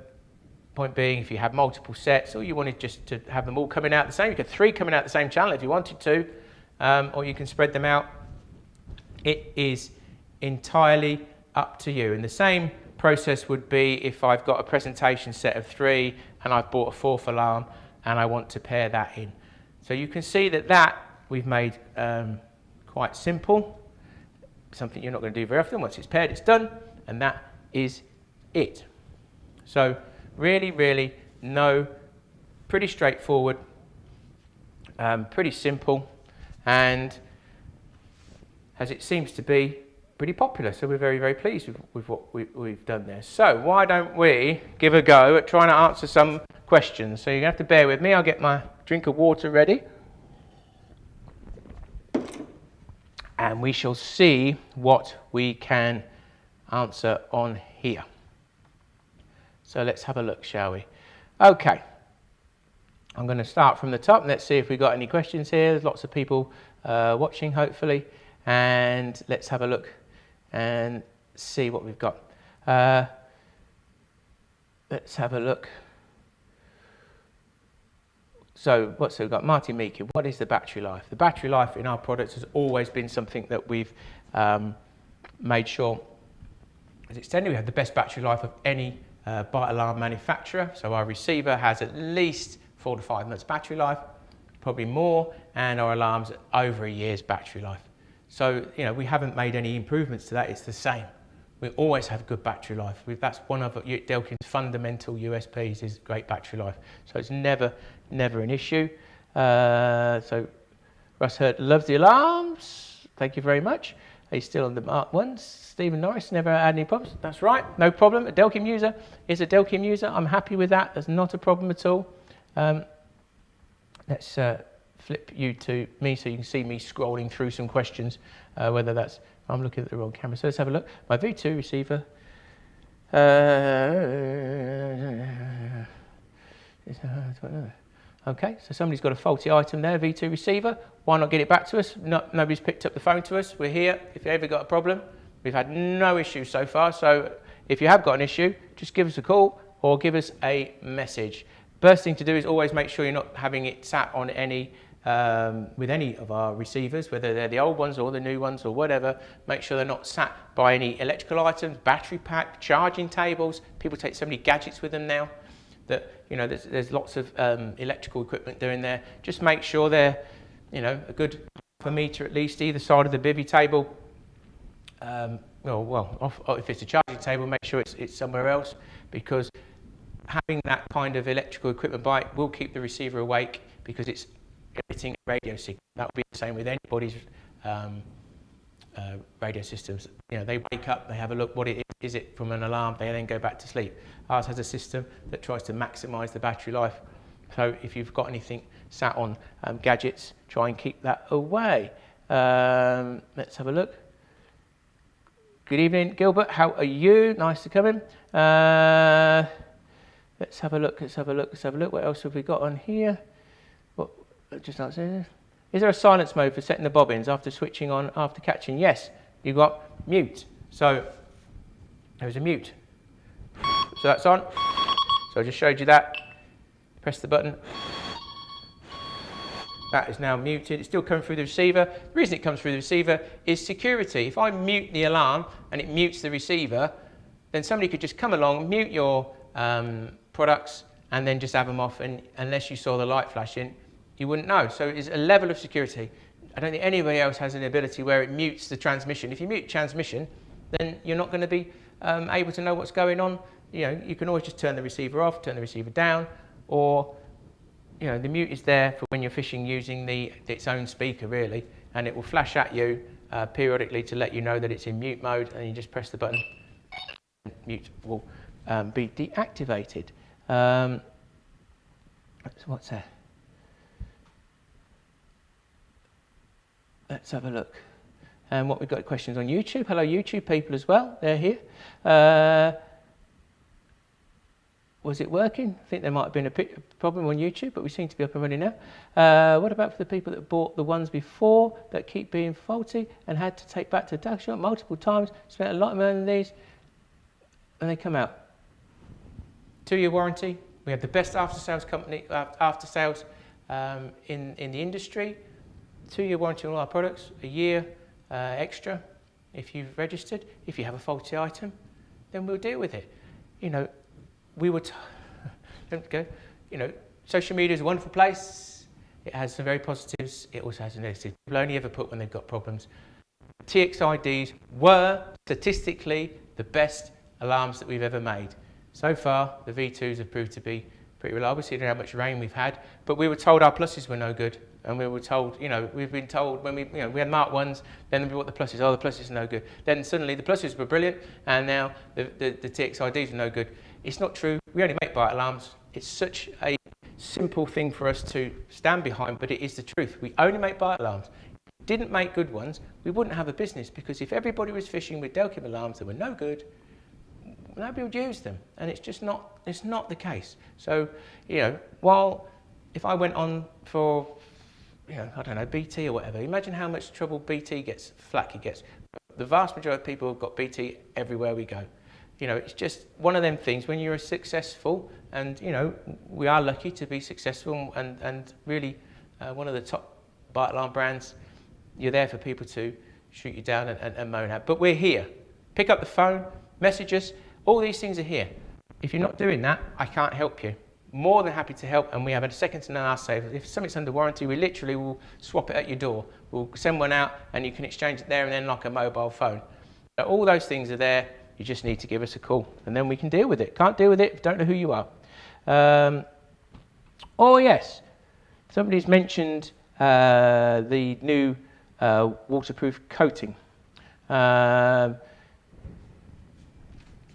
point being, if you have multiple sets, or you wanted just to have them all coming out the same, you could 3 coming out the same channel if you wanted to, or you can spread them out. It is entirely up to you. And the same process would be if I've got a presentation set of 3 and I've bought a 4th alarm and I want to pair that in. So you can see that we've made quite simple, something you're not going to do very often. Once it's paired, it's done, and that is it. So really pretty straightforward, pretty simple, and as it seems to be, pretty popular. So we're very pleased with what we've done there. So why don't we give a go at trying to answer some questions. So you're going to have to bear with me. I'll get my drink of water ready. And we shall see what we can answer on here. So let's have a look, shall we? Okay. I'm going to start from the top. Let's see if we've got any questions here. There's lots of people watching, hopefully. And let's have a look and see what we've got. Let's have a look. So we've got Martin Meekin. What is the battery life? The battery life in our products has always been something that we've made sure is extended. We have the best battery life of any bite alarm manufacturer. So our receiver has at least 4 to 5 months battery life, probably more, and our alarms over a year's battery life. So, you know, we haven't made any improvements to that. It's the same. We always have good battery life. That's one of d-lok's fundamental USPs is great battery life. So it's never an issue. So Russ Hurt loves the alarms. Thank you very much. He's still on the Mark ones. Stephen Norris never had any problems. That's right, no problem. A d-lok user is a d-lok user. I'm happy with that. That's not a problem at all. Let's flip you to me so you can see me scrolling through some questions, whether that's, I'm looking at the wrong camera. So let's have a look. My V2 receiver. Okay, so somebody's got a faulty item there, V2 receiver. Why not get it back to us? Nobody's picked up the phone to us. We're here if you ever got a problem. We've had no issues so far. So if you have got an issue, just give us a call or give us a message. First thing to do is always make sure you're not having it sat on any with any of our receivers, whether they're the old ones or the new ones or whatever. Make sure they're not sat by any electrical items, battery pack, charging tables. People take so many gadgets with them now that, you know, there's lots of electrical equipment doing there. Just make sure they're, you know, a good half a metre at least either side of the bivvy table. If it's a charging table, make sure it's somewhere else, because having that kind of electrical equipment by it will keep the receiver awake, because it's emitting a radio signal. That will be the same with anybody's radio systems. You know, they wake up, they have a look, what it is it from an alarm, they then go back to sleep. Ours has a system that tries to maximise the battery life. So if you've got anything sat on gadgets, try and keep that away. Let's have a look. Good evening, Gilbert. How are you? Nice to come in. Let's have a look. What else have we got on here? Just answer this. Is there a silence mode for setting the bobbins after switching on after catching? Yes, you've got mute. So there's a mute. So that's on. So I just showed you that. Press the button. That is now muted. It's still coming through the receiver. The reason it comes through the receiver is security. If I mute the alarm and it mutes the receiver, then somebody could just come along, mute your products, and then just have them off. And unless you saw the light flashing, you wouldn't know. So it's a level of security. I don't think anybody else has an ability where it mutes the transmission. If you mute transmission, then you're not going to be able to know what's going on. You know, you can always just turn the receiver off, turn the receiver down, or, you know, the mute is there for when you're fishing using its own speaker, really, and it will flash at you periodically to let you know that it's in mute mode, and you just press the button. Mute will be deactivated. What's that? Let's have a look. And what we've got questions on YouTube. Hello, YouTube people as well. They're here. Was it working? I think there might have been a problem on YouTube, but we seem to be up and running now. What about for the people that bought the ones before that keep being faulty and had to take back to the shop multiple times, spent a lot of money on these, and they come out? 2-year warranty. We have the best after-sales company, after-sales in the industry. 2-year warranty on all our products, a year extra if you've registered. If you have a faulty item, then we'll deal with it. You know, we were, don't go, you know, social media is a wonderful place. It has some very positives. It also has some negatives. People only ever put when they've got problems. txi-ds were statistically the best alarms that we've ever made. So far, the V2s have proved to be pretty reliable, considering how much rain we've had. But we were told our pluses were no good. And we were told, you know, we've been told when we had Mark 1s, then we bought the pluses, oh, the pluses are no good. Then suddenly the pluses were brilliant, and now the txi-ds are no good. It's not true. We only make bite alarms. It's such a simple thing for us to stand behind, but it is the truth. We only make bite alarms. If we didn't make good ones, we wouldn't have a business, because if everybody was fishing with Delkim alarms that were no good, nobody would use them, and it's just not, it's not the case. So, you know, while if I went on for, you know, I don't know, BT or whatever, imagine how much trouble BT gets, flack it gets. The vast majority of people have got BT everywhere we go. You know, it's just one of them things when you're successful, and, you know, we are lucky to be successful and really one of the top bite alarm brands. You're there for people to shoot you down and moan at. But we're here. Pick up the phone, message us. All these things are here. If you're not doing that, I can't help you. More than happy to help, and we have a second to none save. If something's under warranty, we literally will swap it at your door. We'll send one out and you can exchange it there and then like a mobile phone. So all those things are there. You just need to give us a call and then we can deal with it. Can't deal with it, don't know who you are. Oh yes, somebody's mentioned the new waterproof coating.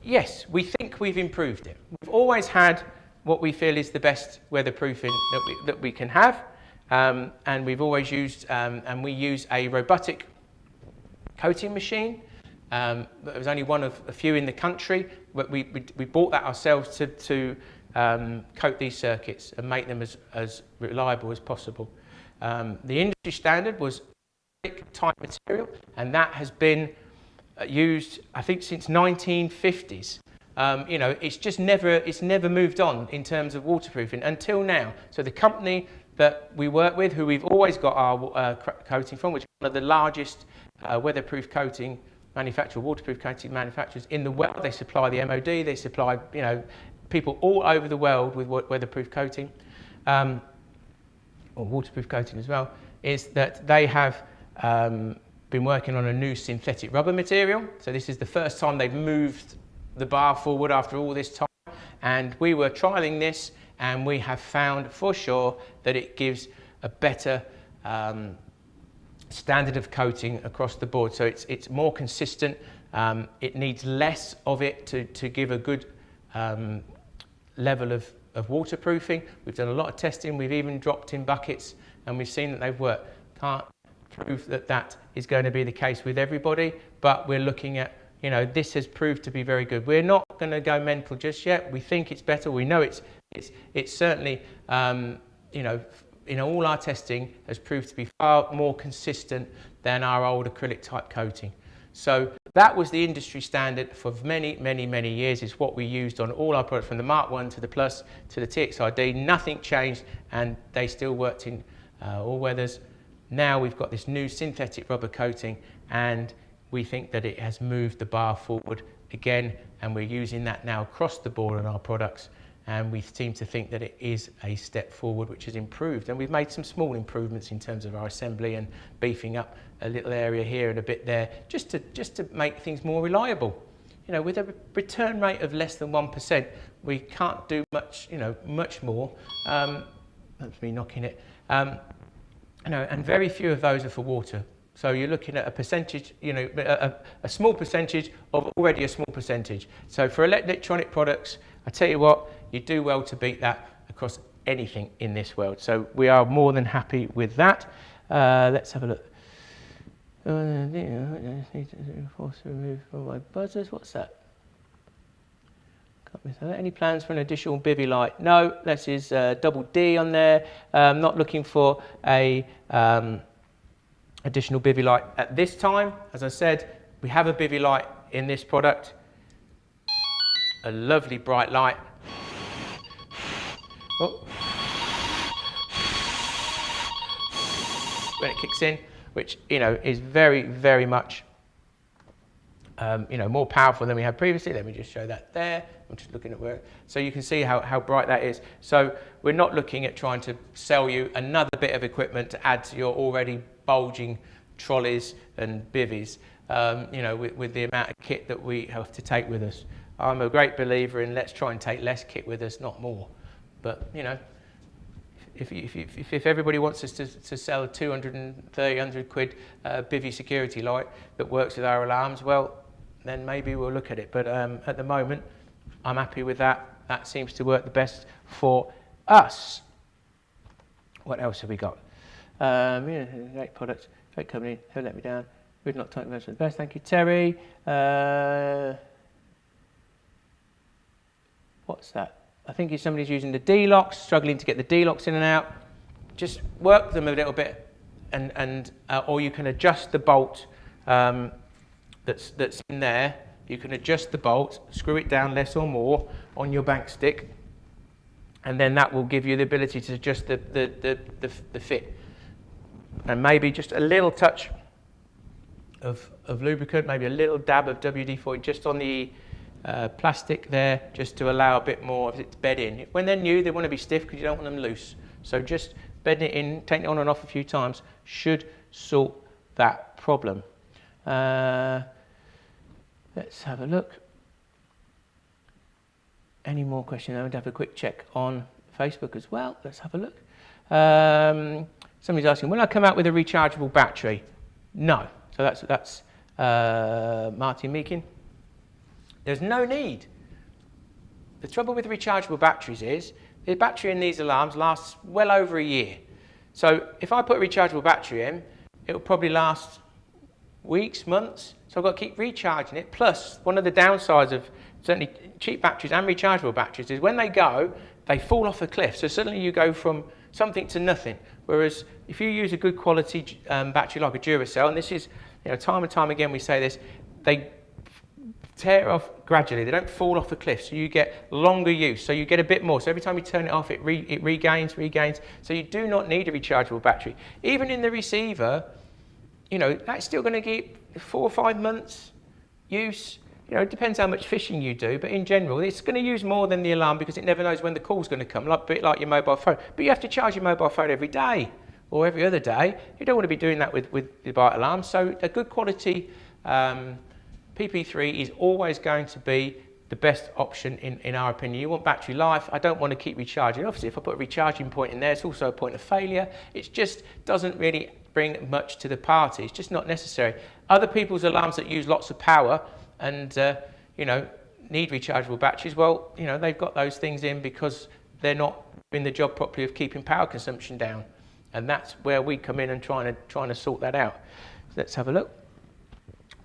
Yes, we think we've improved it. We've always had what we feel is the best weatherproofing that we can have, and we've always used, and we use a robotic coating machine. It was only one of a few in the country, but we bought that ourselves to coat these circuits and make them as reliable as possible. The industry standard was type material, and that has been used, I think, since 1950s. You know, it's never moved on in terms of waterproofing until now. So the company that we work with, who we've always got our coating from, which is one of the largest weatherproof coating manufacturer, waterproof coating manufacturers in the world. They supply the MOD, they supply, you know, people all over the world with weatherproof coating, or waterproof coating as well, is that they have been working on a new synthetic rubber material. So this is the first time they've moved the bar forward after all this time, and we were trialing this and we have found for sure that it gives a better standard of coating across the board. So it's more consistent. It needs less of it to give a good level of waterproofing. We've done a lot of testing. We've even dropped in buckets and we've seen that they've worked. Can't prove that that is going to be the case with everybody, but we're looking at, you know, this has proved to be very good. We're not going to go mental just yet. We think it's better. We know it's certainly, you know, in all our testing has proved to be far more consistent than our old acrylic type coating. So that was the industry standard for many, many, many years. Is what we used on all our products, from the Mark 1 to the Plus to the txi-d. Nothing changed, and they still worked in all weathers. Now we've got this new synthetic rubber coating, and we think that it has moved the bar forward again, and we're using that now across the board on our products, and we seem to think that it is a step forward which has improved. And we've made some small improvements in terms of our assembly and beefing up a little area here and a bit there, just to make things more reliable. You know, with a return rate of less than 1%, we can't do much, you know, much more. That's me knocking it. You know, and very few of those are for water. So you're looking at a percentage, you know, a small percentage of already a small percentage. So for electronic products, I tell you what, you do well to beat that across anything in this world. So we are more than happy with that. Let's have a look. I need to force remove from my buzzers. What's that? Any plans for an additional bivy light? No, this is double D on there. Not looking for a additional bivy light at this time. As I said, we have a bivy light in this product. A lovely bright light. Oh. When it kicks in, which, you know, is very, very much you know, more powerful than we had previously. Let me just show that there. I'm just looking at where, so you can see how bright that is. So we're not looking at trying to sell you another bit of equipment to add to your already bulging trolleys and bivvies, you know, with the amount of kit that we have to take with us. I'm a great believer in let's try and take less kit with us, not more. But, you know, if everybody wants us to sell a 200 300 quid bivvy security light that works with our alarms, well, then maybe we'll look at it. But at the moment, I'm happy with that. That seems to work the best for us. What else have we got? Yeah, great products, great company, don't let me down. We've not talked about the best. Thank you, Terry. What's that? I think if somebody's using the D-locks, struggling to get the D-locks in and out, just work them a little bit, or you can adjust the bolt that's in there. You can adjust the bolt, screw it down less or more on your bank stick, and then that will give you the ability to adjust the fit. And maybe just a little touch of lubricant, maybe a little dab of WD-40 just on the plastic there, just to allow a bit more of it to bed in. When they're new, they want to be stiff because you don't want them loose. So just bedding it in, taking it on and off a few times should sort that problem. Let's have a look. Any more questions? I would have a quick check on Facebook as well. Let's have a look. Somebody's asking, will I come out with a rechargeable battery? No. So that's Martin Meakin. There's no need. The trouble with rechargeable batteries is the battery in these alarms lasts well over a year. So if I put a rechargeable battery in, it will probably last weeks, months. So I've got to keep recharging it. Plus, one of the downsides of certainly cheap batteries and rechargeable batteries is when they go, they fall off a cliff. So suddenly you go from something to nothing. Whereas if you use a good quality battery like a Duracell, and this is, you know, time and time again we say this, they tear off gradually. They don't fall off a cliff. So you get longer use. So you get a bit more. So every time you turn it off, it regains. So you do not need a rechargeable battery. Even in the receiver, you know, that's still going to get 4 or 5 months use. You know, it depends how much fishing you do, but in general, it's going to use more than the alarm because it never knows when the call's going to come, a bit like your mobile phone. But you have to charge your mobile phone every day or every other day. You don't want to be doing that with the bite alarm. So a good quality PP3 is always going to be the best option in our opinion. You want battery life. I don't want to keep recharging. Obviously, if I put a recharging point in there, it's also a point of failure. It just doesn't really bring much to the party. It's just not necessary. Other people's alarms that use lots of power and you know, need rechargeable batteries, well, you know, they've got those things in because they're not doing the job properly of keeping power consumption down, and that's where we come in and trying to sort that out. So let's have a look.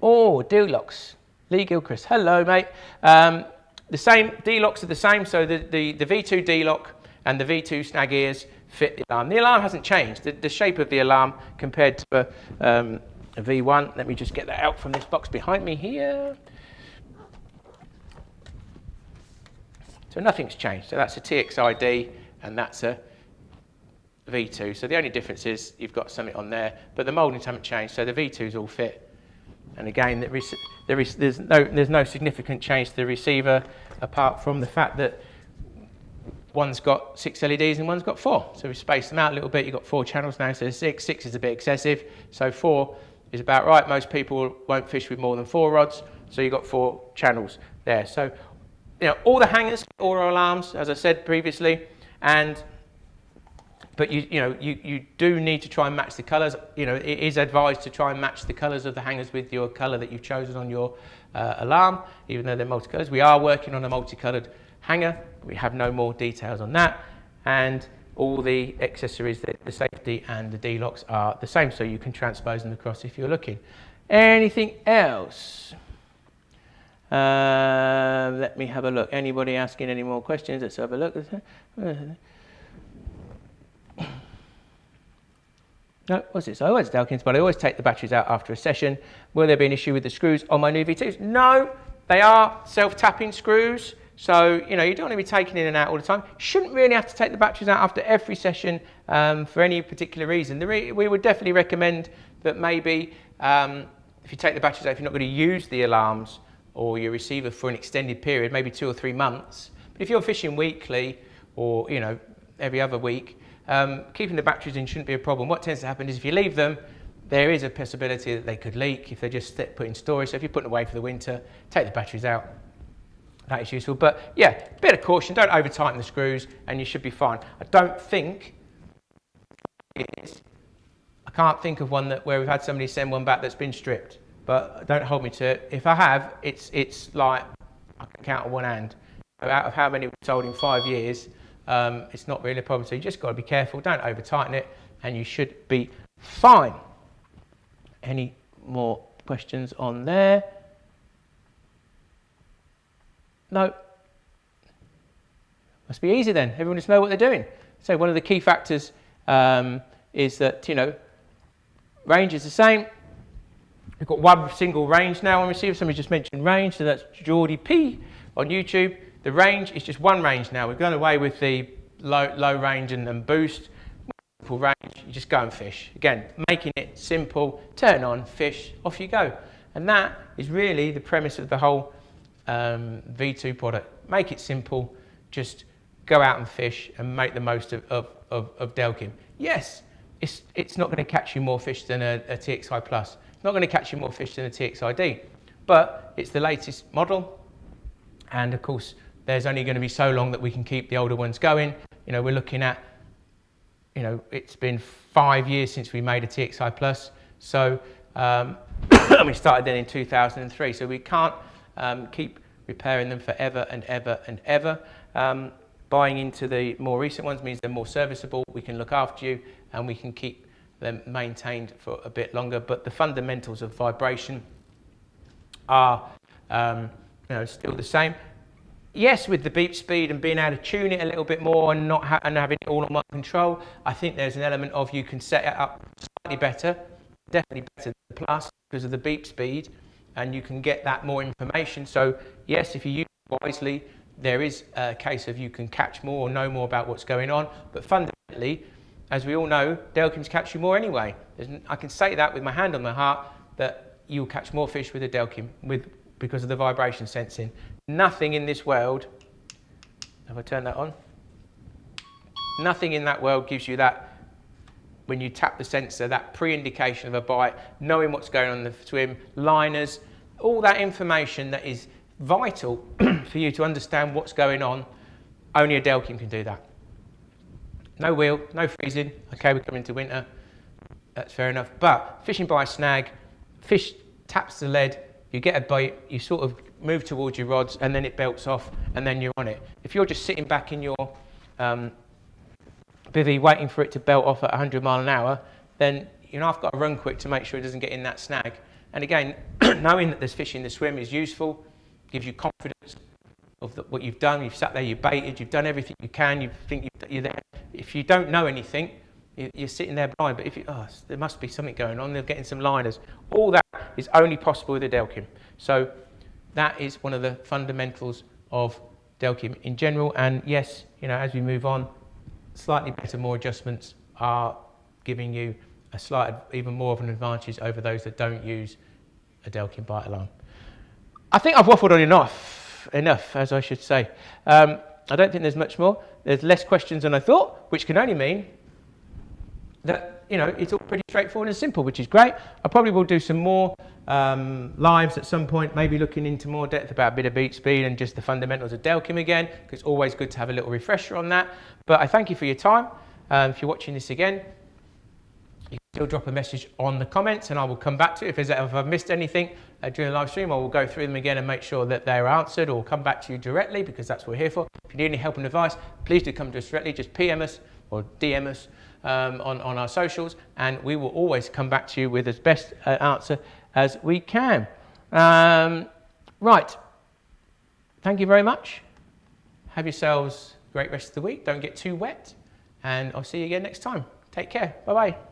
Oh, d-loks. Lee Gilchrist, hello mate. The same d-loks are the same, so the V2 d-lok and the V2 snag ears fit the alarm. The alarm hasn't changed. The shape of the alarm compared to a V1. Let me just get that out from this box behind me here. So nothing's changed. So that's a txi-d and that's a V2. So the only difference is you've got something on there, but the mouldings haven't changed. So the V2s all fit. And again, there's no significant change to the receiver apart from the fact that one's got 6 LEDs and one's got 4. So we spaced them out a little bit. You've got 4 channels now instead of 6. 6 is a bit excessive. So 4 is about right. Most people won't fish with more than 4 rods. So you've got 4 channels there. So, you know, all the hangers, all our alarms, as I said previously, but you do need to try and match the colours. You know, it is advised to try and match the colours of the hangers with your colour that you've chosen on your alarm, even though they're multicolours. We are working on a multicoloured hanger. We have no more details on that, and all the accessories, the safety and the d-loks are the same, so you can transpose them across if you're looking. Anything else? Let me have a look. Anybody asking any more questions? Let's have a look. No, what's it? So I always Delkins, but I always take the batteries out after a session. Will there be an issue with the screws on my new V2s? No, they are self-tapping screws. So, you know, you don't want to be taking in and out all the time. Shouldn't really have to take the batteries out after every session for any particular reason. We would definitely recommend that maybe if you take the batteries out, if you're not going to use the alarms or your receiver for an extended period, maybe 2 or 3 months, but if you're fishing weekly or every other week, keeping the batteries in shouldn't be a problem. What tends to happen is if you leave them, there is a possibility that they could leak if they're just put in storage. So if you put them away for the winter, take the batteries out. That is useful. But yeah, a bit of caution, don't over tighten the screws and you should be fine. I don't think it is. I can't think of one where we've had somebody send one back that's been stripped, but don't hold me to it. If I have, it's like, I can count on one hand. Out of how many we've sold in 5 years, it's not really a problem. So you just got to be careful, don't over tighten it, and you should be fine. Any more questions on there? No. Must be easy then. Everyone just know what they're doing. So one of the key factors is that, range is the same. We've got one single range now on receiver. Somebody just mentioned range, so that's Geordie P on YouTube. The range is just one range now. We've gone away with the low range and boost. Simple range, you just go and fish. Again, making it simple, turn on, fish, off you go. And that is really the premise of the whole V2 product. Make it simple, just go out and fish and make the most of Delkim. Yes, it's not going to catch you more fish than a TXI Plus. It's not going to catch you more fish than a TXI-D, but it's the latest model. And of course, there's only going to be so long that we can keep the older ones going. We're looking at, it's been 5 years since we made a TXI Plus. So we started then in 2003. So we can't keep repairing them forever and ever and ever. Buying into the more recent ones means they're more serviceable. We can look after you and we can keep them maintained for a bit longer. But the fundamentals of vibration are still the same. Yes, with the beep speed and being able to tune it a little bit more and not having it all on my control, I think there's an element of you can set it up slightly better, definitely better than the Plus because of the beep speed, and you can get that more information. So yes, if you use it wisely, there is a case of you can catch more or know more about what's going on. But fundamentally, as we all know, Delkims catch you more anyway. I can say that with my hand on my heart that you'll catch more fish with a Delkim because of the vibration sensing. Nothing in this world, have I turned that on? Nothing in that world gives you that, when you tap the sensor, that pre-indication of a bite, knowing what's going on in the swim, liners, all that information that is vital for you to understand what's going on. Only a Delkim can do that. No wheel, no freezing. Okay, we're coming into winter. That's fair enough. But fishing by a snag, fish taps the lead, you get a bite, you sort of move towards your rods and then it belts off and then you're on it. If you're just sitting back in your bivvy waiting for it to belt off at 100 mile an hour, then I've got to run quick to make sure it doesn't get in that snag. And again, knowing that there's fish in the swim is useful, gives you confidence of what you've done. You've sat there, you've baited, you've done everything you can, you think you're there. If you don't know anything, you're sitting there blind, but there must be something going on, they're getting some liners. All that is only possible with a Delkim. So that is one of the fundamentals of Delkim in general. And yes, as we move on, slightly better, more adjustments are giving you even more of an advantage over those that don't use a Delkim bite alarm. I think I've waffled on enough, as I should say. I don't think there's much more. There's less questions than I thought, which can only mean that it's all pretty straightforward and simple, which is great. I probably will do some more lives at some point, maybe looking into more depth about a bit of beat speed and just the fundamentals of Delkim again, because it's always good to have a little refresher on that. But I thank you for your time. If you're watching this again, you can still drop a message on the comments and I will come back to it. If I've missed anything during the live stream, I will go through them again and make sure that they're answered, or come back to you directly, because that's what we're here for. If you need any help and advice, please do come to us directly. Just PM us or DM us on our socials, and we will always come back to you with as best answer as we can. Right. Thank you very much. Have yourselves a great rest of the week. Don't get too wet, and I'll see you again next time. Take care. Bye-bye.